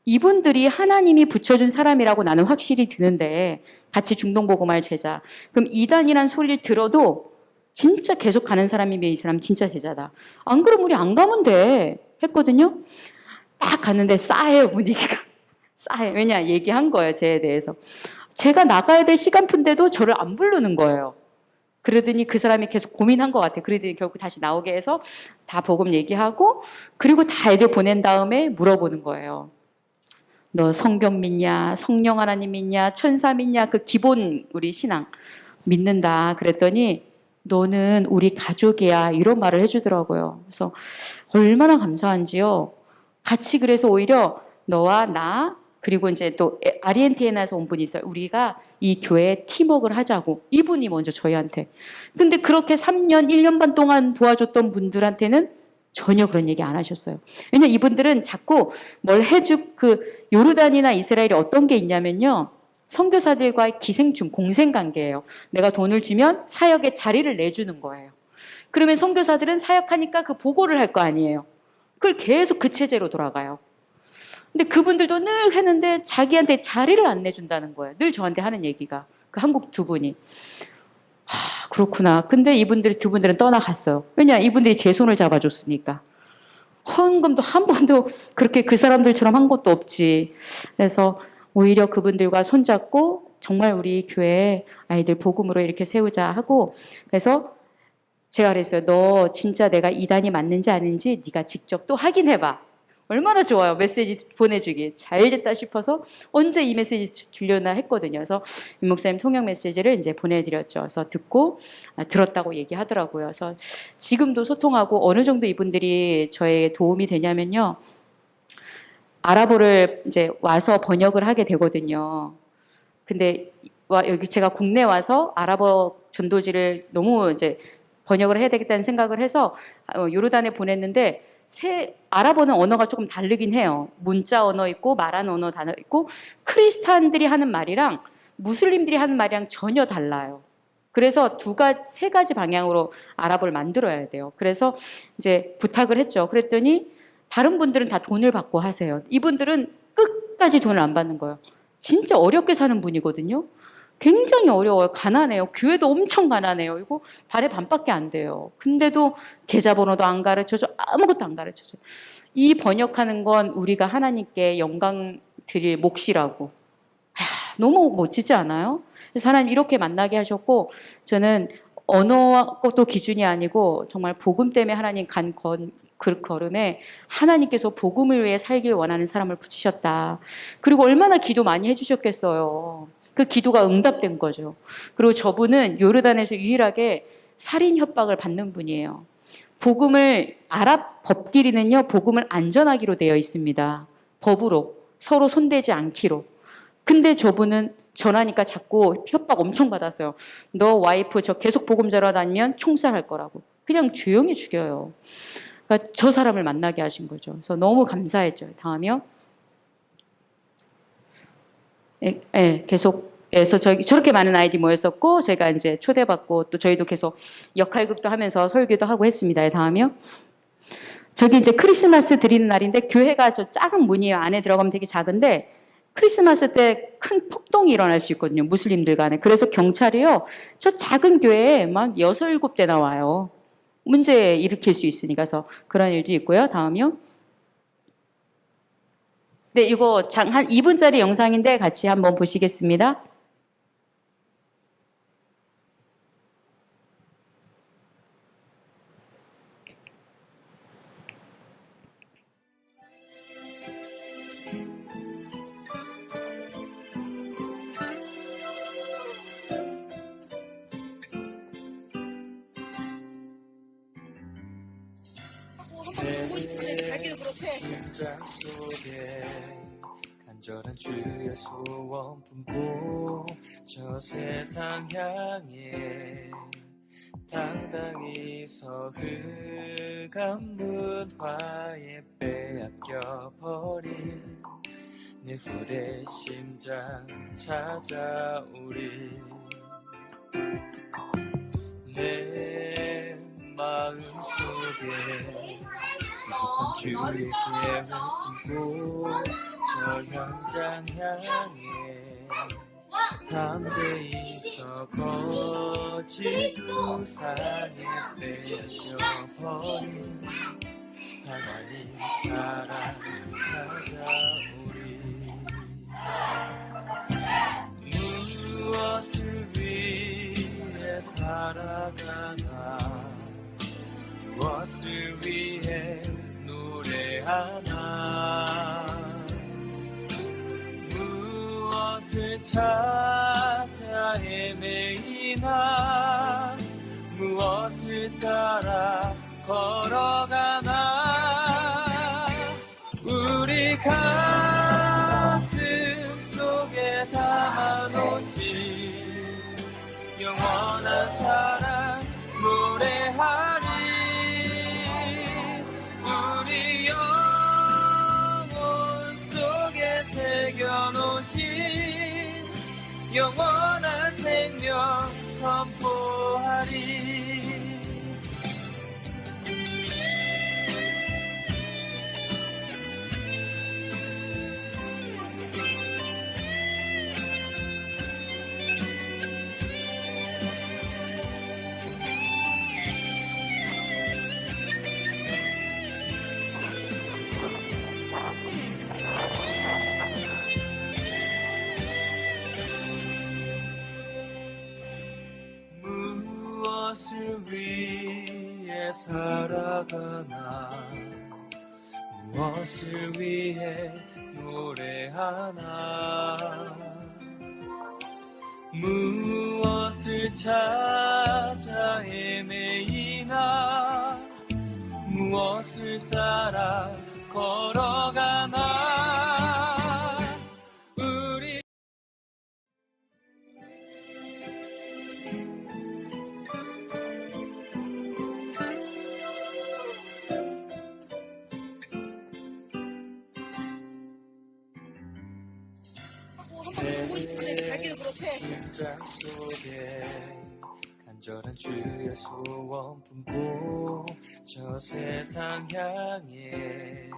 이분들이 하나님이 붙여준 사람이라고 나는 확실히 드는데 같이 중동복음할 제자. 그럼 2단이란 소리를 들어도 진짜 계속 가는 사람이면 이 사람 진짜 제자다. 안 그러면 우리 안 가면 돼. 했거든요. 딱 갔는데 싸해요, 분위기가. 싸해. 왜냐? 얘기한 거예요, 쟤에 대해서. 제가 나가야 될 시간푼데도 저를 안 부르는 거예요. 그러더니 그 사람이 계속 고민한 것 같아요. 그러더니 결국 다시 나오게 해서 다 복음 얘기하고 그리고 다 애들 보낸 다음에 물어보는 거예요. 너 성경 믿냐? 성령 하나님 믿냐? 천사 믿냐? 그 기본 우리 신앙 믿는다. 그랬더니 너는 우리 가족이야. 이런 말을 해주더라고요. 그래서 얼마나 감사한지요. 같이 그래서 오히려 너와 나 그리고 이제 또 아르헨티나에서 온 분이 있어요. 우리가 이 교회에 팀워크를 하자고. 이분이 먼저 저희한테. 근데 그렇게 3년, 1년 반 동안 도와줬던 분들한테는 전혀 그런 얘기 안 하셨어요. 왜냐면 이분들은 자꾸 뭘 요르단이나 이스라엘이 어떤 게 있냐면요. 선교사들과의 기생충, 공생관계예요. 내가 돈을 주면 사역에 자리를 내주는 거예요. 그러면 선교사들은 사역하니까 그 보고를 할 거 아니에요. 그걸 계속 그 체제로 돌아가요. 근데 그분들도 늘 했는데 자기한테 자리를 안 내준다는 거예요. 늘 저한테 하는 얘기가. 그 한국 두 분이. 그렇구나. 근데 두 분들은 떠나갔어요. 왜냐? 이분들이 제 손을 잡아줬으니까. 헌금도 한 번도 그렇게 그 사람들처럼 한 것도 없지. 그래서 오히려 그분들과 손잡고 정말 우리 교회 아이들 복음으로 이렇게 세우자 하고 그래서 제가 그랬어요. 너 진짜 내가 2단이 맞는지 아닌지 네가 직접 또 확인해봐. 얼마나 좋아요. 메시지 보내주기. 잘 됐다 싶어서 언제 이 메시지 주려나 했거든요. 그래서 임 목사님 통역 메시지를 이제 보내드렸죠. 그래서 듣고 들었다고 얘기하더라고요. 그래서 지금도 소통하고 어느 정도 이분들이 저의 도움이 되냐면요. 아랍어를 이제 와서 번역을 하게 되거든요. 근데 여기 제가 국내 와서 아랍어 전도지를 너무 이제 번역을 해야 되겠다는 생각을 해서 요르단에 보냈는데 아랍어는 언어가 조금 다르긴 해요. 문자 언어 있고 말하는 언어 단어 있고 크리스찬들이 하는 말이랑 무슬림들이 하는 말이랑 전혀 달라요. 그래서 세 가지 방향으로 아랍어를 만들어야 돼요. 그래서 이제 부탁을 했죠. 그랬더니 다른 분들은 다 돈을 받고 하세요. 이분들은 끝까지 돈을 안 받는 거예요. 진짜 어렵게 사는 분이거든요. 굉장히 어려워요. 가난해요. 교회도 엄청 가난해요. 이거 발에 반밖에 안 돼요. 근데도 계좌번호도 안 가르쳐줘. 아무것도 안 가르쳐줘. 이 번역하는 건 우리가 하나님께 영광 드릴 몫이라고. 너무 멋지지 않아요? 그래서 하나님 이렇게 만나게 하셨고 저는 언어도 기준이 아니고 정말 복음 때문에 하나님 그 걸음에 하나님께서 복음을 위해 살길 원하는 사람을 붙이셨다. 그리고 얼마나 기도 많이 해주셨겠어요. 그 기도가 응답된 거죠. 그리고 저분은 요르단에서 유일하게 살인 협박을 받는 분이에요. 아랍 법끼리는요, 복음을 안전하기로 되어 있습니다. 법으로. 서로 손대지 않기로. 근데 저분은 전하니까 자꾸 협박 엄청 받았어요. 너 와이프 저 계속 복음 전하 다니면 총살할 거라고. 그냥 조용히 죽여요. 그러니까 저 사람을 만나게 하신 거죠. 그래서 너무 감사했죠. 다음이요. 계속 그래서 저렇게 많은 아이디 모였었고 제가 이제 초대받고 또 저희도 계속 역할극도 하면서 설교도 하고 했습니다. 다음이요. 저기 이제 크리스마스 드리는 날인데 교회가 저 작은 문이에요. 안에 들어가면 되게 작은데 크리스마스 때 큰 폭동이 일어날 수 있거든요. 무슬림들 간에. 그래서 경찰이요. 저 작은 교회에 막 6, 7대 나와요. 문제 일으킬 수 있으니까. 그래서 그런 일도 있고요. 다음이요. 네, 이거 한 2분짜리 영상인데 같이 한번 보시겠습니다. 내 심장 속에 간절한 주의 소원 품고 저 세상 향해 당당히 서 흑암 문화에 빼앗겨버린 내 후대 심장 찾아오리. 내 마음 속에 깊은 주의 계획 품고 저 현장 향해 담대히 서 거짓 우상에 빼앗겨버린 하나님 사랑 찾아오리. 무엇을 위해 살아가나 무엇을 위해 노래하나 무엇을 찾아 헤매이나 무엇을 따라 걸어가나 우리 가슴 속에 담아놓지 영원한 사랑 노래하리. 우리 영혼 속에 새겨놓으신 영원한 생명 선포하리. 무엇을 위해 살아가나 무엇을 위해 노래하나 무엇을 찾아 헤매이나 무엇을 따라 걸어가나 우리 내 심장 속에 간절한 주의 소원 품고 저 세상 향해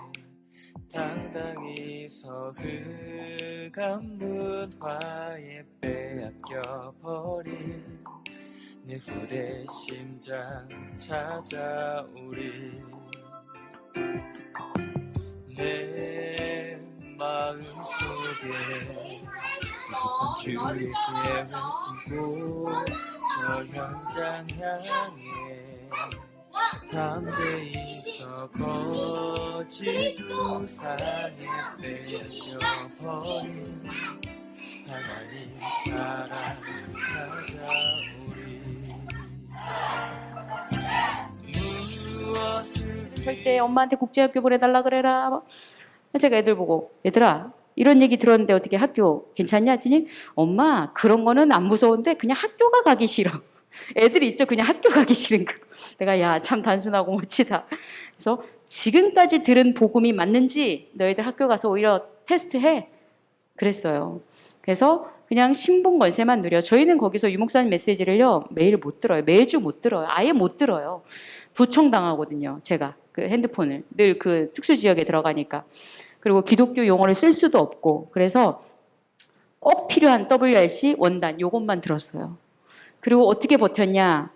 당당히 서 흑암 문화에 빼앗겨버린 내 후대 심장 찾아오리. 내 마음 속에 깊은 주의 계획 품고 저 현장 향해 담대히 서 거짓 우상에 빼앗겨버린 하나님 사랑 찾아오리. 무엇을 절대 엄마한테 국제학교 보내달라 그래라. 제가 애들 보고 얘들아 이런 얘기 들었는데 어떻게 학교 괜찮냐 했더니 엄마 그런 거는 안 무서운데 그냥 학교가 가기 싫어. 애들이 있죠. 그냥 학교 가기 싫은 거. 내가 야 참 단순하고 멋지다. 그래서 지금까지 들은 복음이 맞는지 너희들 학교 가서 오히려 테스트해. 그랬어요. 그래서 그냥 신분 권세만 누려. 저희는 거기서 유목사님 메시지를요 매일 못 들어요. 매주 못 들어요. 아예 못 들어요. 도청당하거든요. 제가 그 핸드폰을 늘 그 특수 지역에 들어가니까. 그리고 기독교 용어를 쓸 수도 없고 그래서 꼭 필요한 WRC 원단 요것만 들었어요. 그리고 어떻게 버텼냐?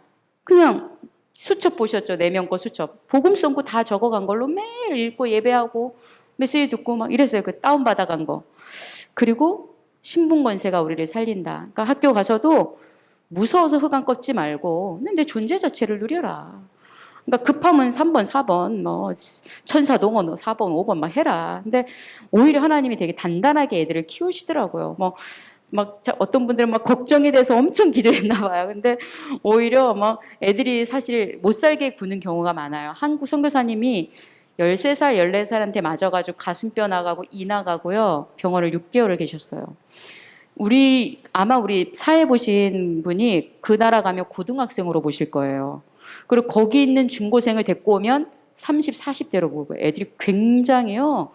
그냥 수첩 보셨죠? 4명 거 수첩. 복음 써고 다 적어간 걸로 매일 읽고 예배하고 메시지 듣고 막 이랬어요. 그 다운받아간 거. 그리고 신분 권세가 우리를 살린다. 그러니까 학교 가서도 무서워서 흑암 꺾지 말고 내 존재 자체를 누려라. 그러니까 급하면 3번, 4번, 뭐 천사 동원 4번, 5번 막 해라. 근데 오히려 하나님이 되게 단단하게 애들을 키우시더라고요. 뭐 어떤 분들은 막 걱정이 돼서 엄청 기도했나 봐요. 근데 오히려 막 애들이 사실 못 살게 구는 경우가 많아요. 한국 선교사님이 13살, 14살한테 맞아가지고 가슴뼈 나가고 이 나가고요. 병원을 6개월을 계셨어요. 아마 우리 사회 보신 분이 그 나라 가면 고등학생으로 보실 거예요. 그리고 거기 있는 중고생을 데리고 오면 30, 40대로 보고 애들이 굉장히요.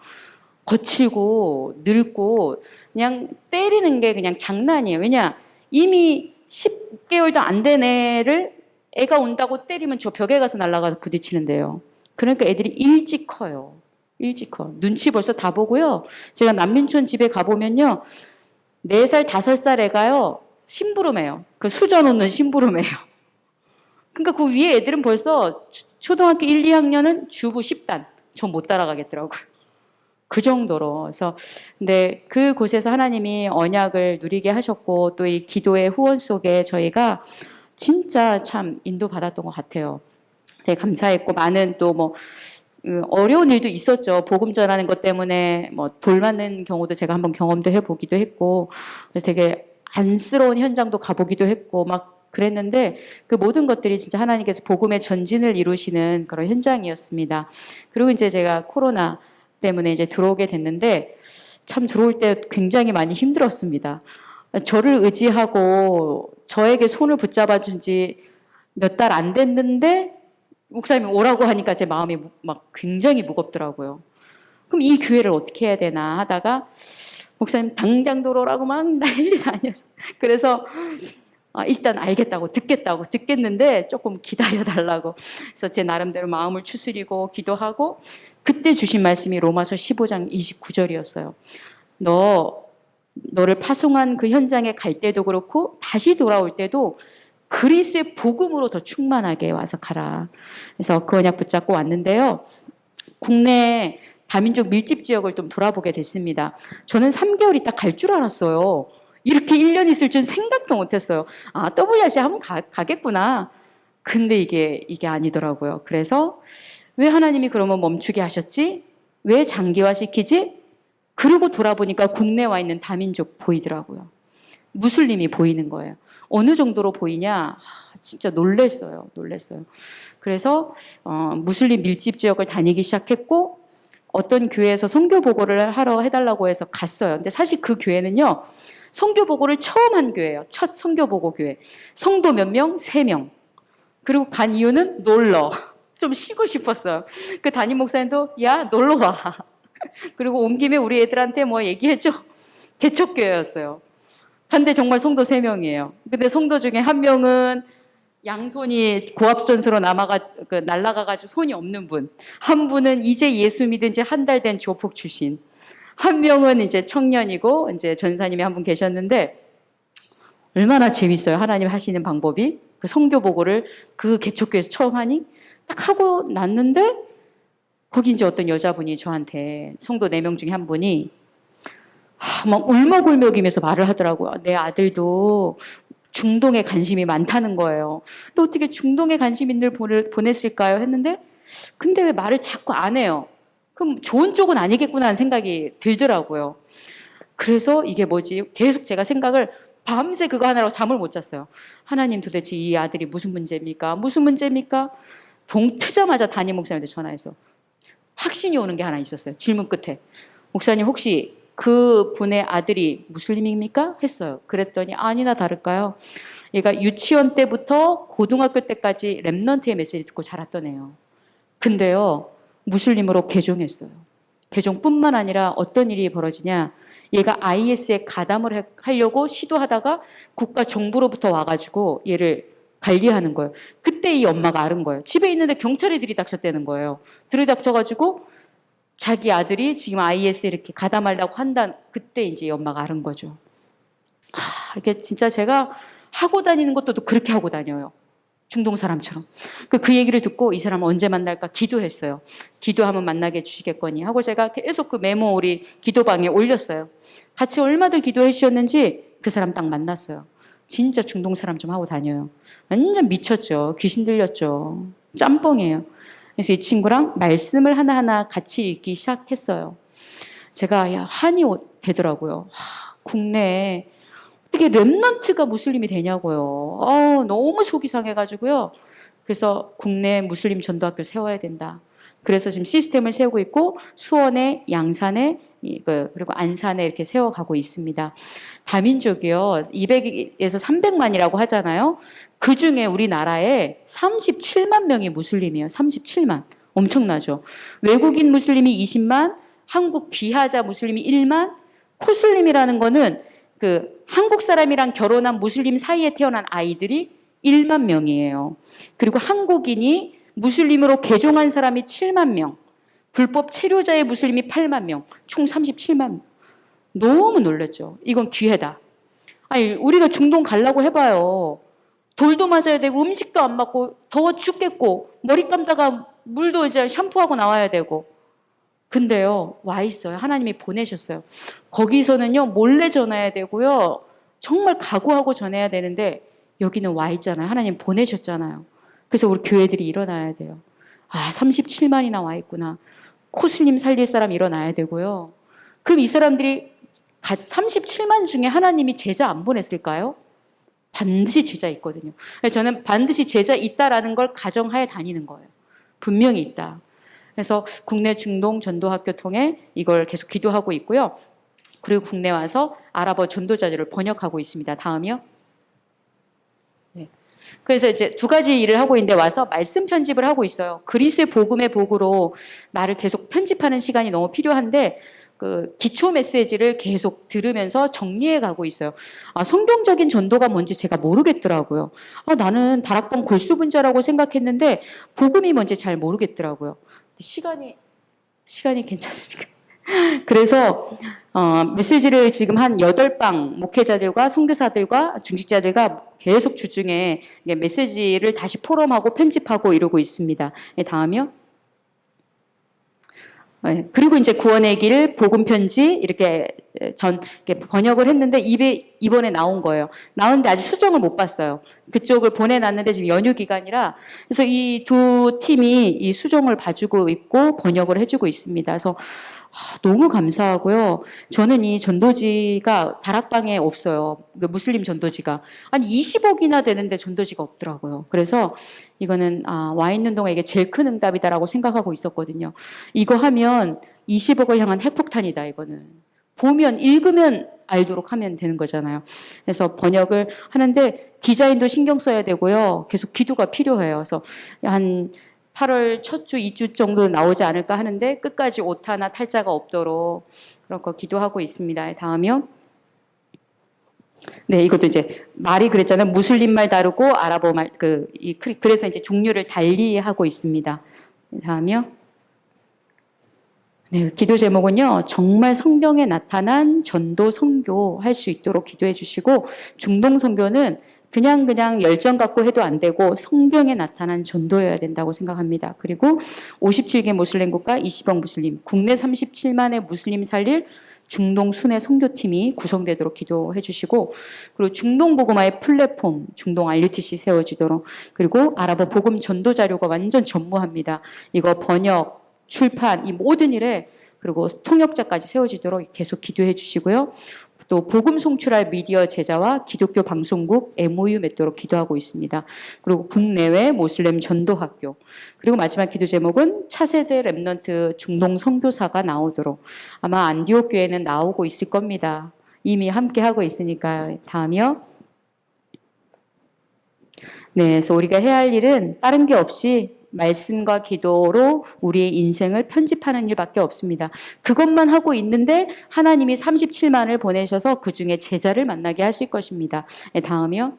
거칠고 늙고 그냥 때리는 게 그냥 장난이에요. 왜냐? 이미 10개월도 안 된 애를 애가 온다고 때리면 저 벽에 가서 날아가서 부딪히는데요. 그러니까 애들이 일찍 커요. 일찍 커. 눈치 벌써 다 보고요. 제가 난민촌 집에 가보면요. 4살, 5살 애가요. 심부름해요. 그 수저 놓는 심부름해요. 그러니까 그 위에 애들은 벌써 초등학교 1, 2학년은 주부 10단. 저 못 따라가겠더라고요. 그 정도로. 그래서, 근데 그곳에서 하나님이 언약을 누리게 하셨고, 또 이 기도의 후원 속에 저희가 진짜 참 인도받았던 것 같아요. 되게 감사했고, 많은 또 어려운 일도 있었죠. 복음 전하는 것 때문에 돌 맞는 경우도 제가 한번 경험도 해보기도 했고, 그래서 되게 안쓰러운 현장도 가보기도 했고, 그랬는데 그 모든 것들이 진짜 하나님께서 복음의 전진을 이루시는 그런 현장이었습니다. 그리고 이제 제가 코로나 때문에 이제 들어오게 됐는데 참 들어올 때 굉장히 많이 힘들었습니다. 저를 의지하고 저에게 손을 붙잡아 준 지 몇 달 안 됐는데 목사님이 오라고 하니까 제 마음이 굉장히 무겁더라고요. 그럼 이 교회를 어떻게 해야 되나 하다가 목사님 당장 들어오라고 막 난리 다녔어요. 그래서 일단 알겠다고 듣겠는데 조금 기다려달라고. 그래서 제 나름대로 마음을 추스리고 기도하고 그때 주신 말씀이 로마서 15장 29절이었어요. 너를 파송한 그 현장에 갈 때도 그렇고 다시 돌아올 때도 그리스도의 복음으로 더 충만하게 와서 가라. 그래서 그 언약 붙잡고 왔는데요. 국내 다민족 밀집 지역을 좀 돌아보게 됐습니다. 저는 3개월 있다 갈 줄 알았어요. 이렇게 1년 있을 줄 생각도 못했어요. WRC 한번 가겠구나. 근데 이게 아니더라고요. 그래서 왜 하나님이 그러면 멈추게 하셨지? 왜 장기화시키지? 그러고 돌아보니까 국내에 와 있는 다민족 보이더라고요. 무슬림이 보이는 거예요. 어느 정도로 보이냐? 진짜 놀랬어요. 그래서 무슬림 밀집 지역을 다니기 시작했고 어떤 교회에서 선교 보고를 하러 해달라고 해서 갔어요. 근데 사실 그 교회는요. 선교 보고를 처음 한 교회예요. 첫 선교 보고 교회. 성도 몇 명? 3명. 그리고 간 이유는 놀러. 좀 쉬고 싶었어요. 그 담임 목사님도 야 놀러 와. 그리고 온 김에 우리 애들한테 얘기해줘. 개척교회였어요. 근데 정말 성도 3명이에요. 근데 성도 중에 한 명은 양손이 고압전소로 날아가가지고 손이 없는 분. 한 분은 이제 예수 믿은 지 한 달 된 조폭 출신. 한 명은 이제 청년이고 이제 전사님이 한 분 계셨는데 얼마나 재밌어요. 하나님 하시는 방법이. 그 선교 보고를 그 개척교회에서 처음 하니 딱 하고 났는데 거기 이제 어떤 여자분이 저한테 성도 4명 중에 한 분이 막 울먹울먹이면서 말을 하더라고요. 내 아들도 중동에 관심이 많다는 거예요. 또 어떻게 중동에 관심 있는 보냈을까요? 했는데 근데 왜 말을 자꾸 안 해요? 그럼 좋은 쪽은 아니겠구나 하는 생각이 들더라고요. 그래서 이게 뭐지? 계속 제가 생각을 밤새 그거 하느라고 잠을 못 잤어요. 하나님 도대체 이 아들이 무슨 문제입니까? 동 트자마자 담임 목사님한테 전화해서 확신이 오는 게 하나 있었어요. 질문 끝에. 목사님 혹시 그 분의 아들이 무슬림입니까? 했어요. 그랬더니 아니나 다를까요? 얘가 유치원 때부터 고등학교 때까지 랩넌트의 메시지 듣고 자랐던 애요. 근데요. 무슬림으로 개종했어요. 개종뿐만 아니라 어떤 일이 벌어지냐. 얘가 IS에 가담을 하려고 시도하다가 국가 정부로부터 와가지고 얘를 관리하는 거예요. 그때 이 엄마가 알은 거예요. 집에 있는데 경찰이 들이닥쳤다는 거예요. 들이닥쳐가지고 자기 아들이 지금 IS에 이렇게 가담하려고 한다. 그때 이제 이 엄마가 알은 거죠. 이게 진짜 제가 하고 다니는 것도 또 그렇게 하고 다녀요. 중동 사람처럼. 그 얘기를 듣고 이 사람 언제 만날까 기도했어요. 기도하면 만나게 해주시겠거니 하고 제가 계속 그 메모 우리 기도방에 올렸어요. 같이 얼마들 기도해 주셨는지 그 사람 딱 만났어요. 진짜 중동 사람 좀 하고 다녀요. 완전 미쳤죠. 귀신 들렸죠. 짬뽕이에요. 그래서 이 친구랑 말씀을 하나하나 같이 읽기 시작했어요. 제가 한이 되더라고요. 국내에 어떻게 렘넌트가 무슬림이 되냐고요. 너무 속이 상해가지고요. 그래서 국내 무슬림 전도학교 세워야 된다. 그래서 지금 시스템을 세우고 있고 수원에, 양산에, 그리고 안산에 이렇게 세워가고 있습니다. 다민족이요. 200에서 300만이라고 하잖아요. 그 중에 우리나라에 37만 명이 무슬림이에요. 37만. 엄청나죠. 외국인 무슬림이 20만, 한국 비하자 무슬림이 1만, 코슬림이라는 거는 그 한국 사람이랑 결혼한 무슬림 사이에 태어난 아이들이 1만 명이에요. 그리고 한국인이 무슬림으로 개종한 사람이 7만 명, 불법 체류자의 무슬림이 8만 명, 총 37만 명. 너무 놀랐죠. 이건 기회다. 아니, 우리가 중동 가려고 해봐요. 돌도 맞아야 되고 음식도 안 맞고 더워 죽겠고 머리 감다가 물도 이제 샴푸하고 나와야 되고. 근데요, 와 있어요. 하나님이 보내셨어요. 거기서는요, 몰래 전해야 되고요. 정말 각오하고 전해야 되는데 여기는 와 있잖아요. 하나님 보내셨잖아요. 그래서 우리 교회들이 일어나야 돼요. 37만이나 와 있구나. 코슬림 살릴 사람 일어나야 되고요. 그럼 이 사람들이 37만 중에 하나님이 제자 안 보냈을까요? 반드시 제자 있거든요. 저는 반드시 제자 있다라는 걸 가정하에 다니는 거예요. 분명히 있다. 그래서 국내 중동 전도학교 통해 이걸 계속 기도하고 있고요. 그리고 국내 와서 아랍어 전도자들을 번역하고 있습니다. 다음이요. 네. 그래서 이제 두 가지 일을 하고 있는데 와서 말씀 편집을 하고 있어요. 그리스의 복음의 복으로 나를 계속 편집하는 시간이 너무 필요한데 그 기초 메시지를 계속 들으면서 정리해 가고 있어요. 성경적인 전도가 뭔지 제가 모르겠더라고요. 나는 다락방 골수분자라고 생각했는데 복음이 뭔지 잘 모르겠더라고요. 시간이 괜찮습니까? 그래서 메시지를 지금 한 8방 목회자들과 선교사들과 중직자들과 계속 주중에 메시지를 다시 포럼하고 편집하고 이러고 있습니다. 다음이요. 그리고 이제 구원의 길, 복음 편지 이렇게 번역을 했는데 이번에 나온 거예요. 나오는데 아직 수정을 못 봤어요. 그쪽을 보내놨는데 지금 연휴 기간이라 그래서 이 두 팀이 이 수정을 봐주고 있고 번역을 해주고 있습니다. 그래서 너무 감사하고요. 저는 이 전도지가 다락방에 없어요. 무슬림 전도지가. 아니 20억이나 되는데 전도지가 없더라고요. 그래서 이거는 와 있는 동안 이게 제일 큰 응답이다라고 생각하고 있었거든요. 이거 하면 20억을 향한 핵폭탄이다 이거는. 보면 읽으면 알도록 하면 되는 거잖아요. 그래서 번역을 하는데 디자인도 신경 써야 되고요. 계속 기도가 필요해요. 그래서 한 8월 첫 주, 2주 정도 나오지 않을까 하는데 끝까지 오타나 탈자가 없도록 그런 거 기도하고 있습니다. 다음이요. 네, 이것도 이제 말이 그랬잖아요. 무슬림 말 다르고 아랍어 말, 그래서 이제 종류를 달리 하고 있습니다. 다음이요. 네, 기도 제목은요, 정말 성경에 나타난 전도 선교 할 수 있도록 기도해 주시고, 중동 선교는 그냥 열정 갖고 해도 안 되고 성경에 나타난 전도여야 된다고 생각합니다. 그리고 57개 무슬림 국가 20억 무슬림, 국내 37만의 무슬림 살릴 중동 순회 선교팀이 구성되도록 기도해 주시고, 그리고 중동 복음화의 플랫폼, 중동 RUTC 세워지도록, 그리고 아랍어 복음 전도 자료가 완전 전무합니다. 이거 번역, 출판, 이 모든 일에 그리고 통역자까지 세워지도록 계속 기도해 주시고요. 또 복음 송출할 미디어 제자와 기독교 방송국 MOU 맺도록 기도하고 있습니다. 그리고 국내외 모슬렘 전도학교. 그리고 마지막 기도 제목은 차세대 렘넌트 중동 선교사가 나오도록. 아마 안디옥 교회는 나오고 있을 겁니다. 이미 함께 하고 있으니까. 다음이요. 네, 그래서 우리가 해야 할 일은 다른 게 없이 말씀과 기도로 우리의 인생을 편집하는 일밖에 없습니다. 그것만 하고 있는데 하나님이 37만을 보내셔서 그 중에 제자를 만나게 하실 것입니다. 네, 다음이요.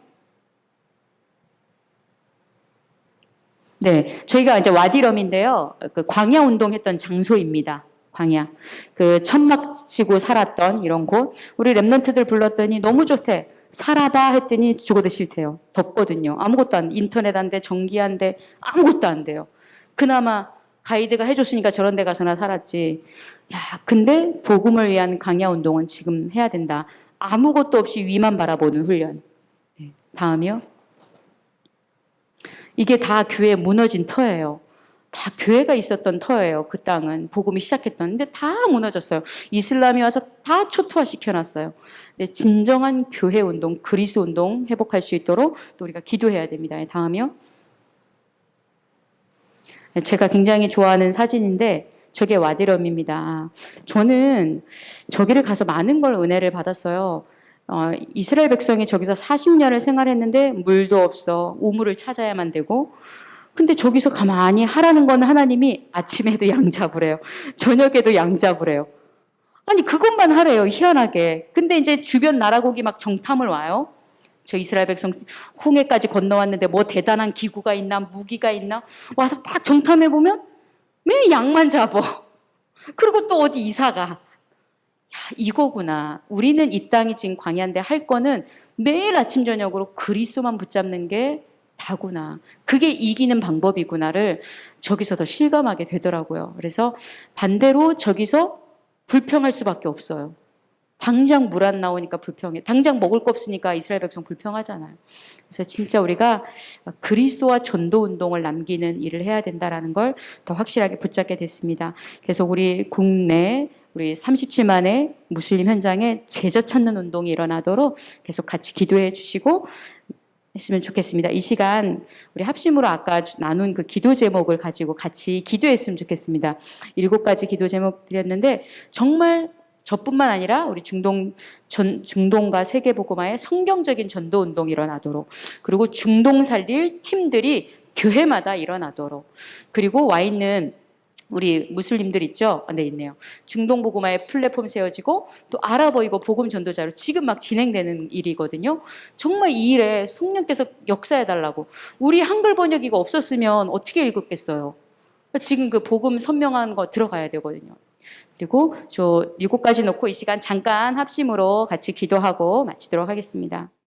네, 저희가 이제 와디럼인데요. 그 광야 운동했던 장소입니다. 광야. 그 천막 치고 살았던 이런 곳. 우리 렘넌트들 불렀더니 너무 좋대. 살아봐 했더니 죽어도 싫대요. 덥거든요. 아무것도 안 돼. 인터넷 안 돼. 전기 안 돼. 아무것도 안 돼요. 그나마 가이드가 해줬으니까 저런 데 가서나 살았지. 야, 근데 복음을 위한 강야 운동은 지금 해야 된다. 아무것도 없이 위만 바라보는 훈련. 네. 다음이요. 이게 다 교회 무너진 터예요. 다 교회가 있었던 터예요. 그 땅은 복음이 시작했던. 근데 다 무너졌어요. 이슬람이 와서 다 초토화 시켜놨어요. 근데 진정한 교회 운동, 그리스도 운동 회복할 수 있도록 또 우리가 기도해야 됩니다. 다음이요. 제가 굉장히 좋아하는 사진인데 저게 와디럼입니다. 저는 저기를 가서 많은 걸 은혜를 받았어요. 이스라엘 백성이 저기서 40년을 생활했는데 물도 없어. 우물을 찾아야만 되고. 근데 저기서 가만히 하라는 건 하나님이 아침에도 양 잡으래요. 저녁에도 양 잡으래요. 아니 그것만 하래요. 희한하게. 근데 이제 주변 나라국이 막 정탐을 와요. 저 이스라엘 백성 홍해까지 건너왔는데 뭐 대단한 기구가 있나 무기가 있나 와서 딱 정탐해 보면 왜 양만 잡어. 그리고 또 어디 이사가. 야, 이거구나. 우리는 이 땅이 지금 광야인데 할 거는 매일 아침 저녁으로 그리스도만 붙잡는 게 다구나. 그게 이기는 방법이구나를 저기서 더 실감하게 되더라고요. 그래서 반대로 저기서 불평할 수밖에 없어요. 당장 물 안 나오니까 불평해. 당장 먹을 거 없으니까 이스라엘 백성 불평하잖아요. 그래서 진짜 우리가 그리스도와 전도 운동을 남기는 일을 해야 된다라는 걸 더 확실하게 붙잡게 됐습니다. 그래서 우리 국내 우리 37만의 무슬림 현장에 제자 찾는 운동이 일어나도록 계속 같이 기도해 주시고 했으면 좋겠습니다. 이 시간 우리 합심으로 아까 나눈 그 기도 제목을 가지고 같이 기도했으면 좋겠습니다. 7가지 기도 제목 드렸는데 정말 저뿐만 아니라 우리 중동과 세계복음화의 성경적인 전도 운동이 일어나도록, 그리고 중동 살릴 팀들이 교회마다 일어나도록, 그리고 와 있는 우리 무슬림들 있죠? 네, 있네요. 중동 복음화의 플랫폼 세워지고 또 아랍어 이거 복음 전도자로 지금 막 진행되는 일이거든요. 정말 이 일에 성령께서 역사해 달라고. 우리 한글 번역 이거 없었으면 어떻게 읽었겠어요? 지금 그 복음 선명한 거 들어가야 되거든요. 그리고 저 7가지 놓고 이 시간 잠깐 합심으로 같이 기도하고 마치도록 하겠습니다.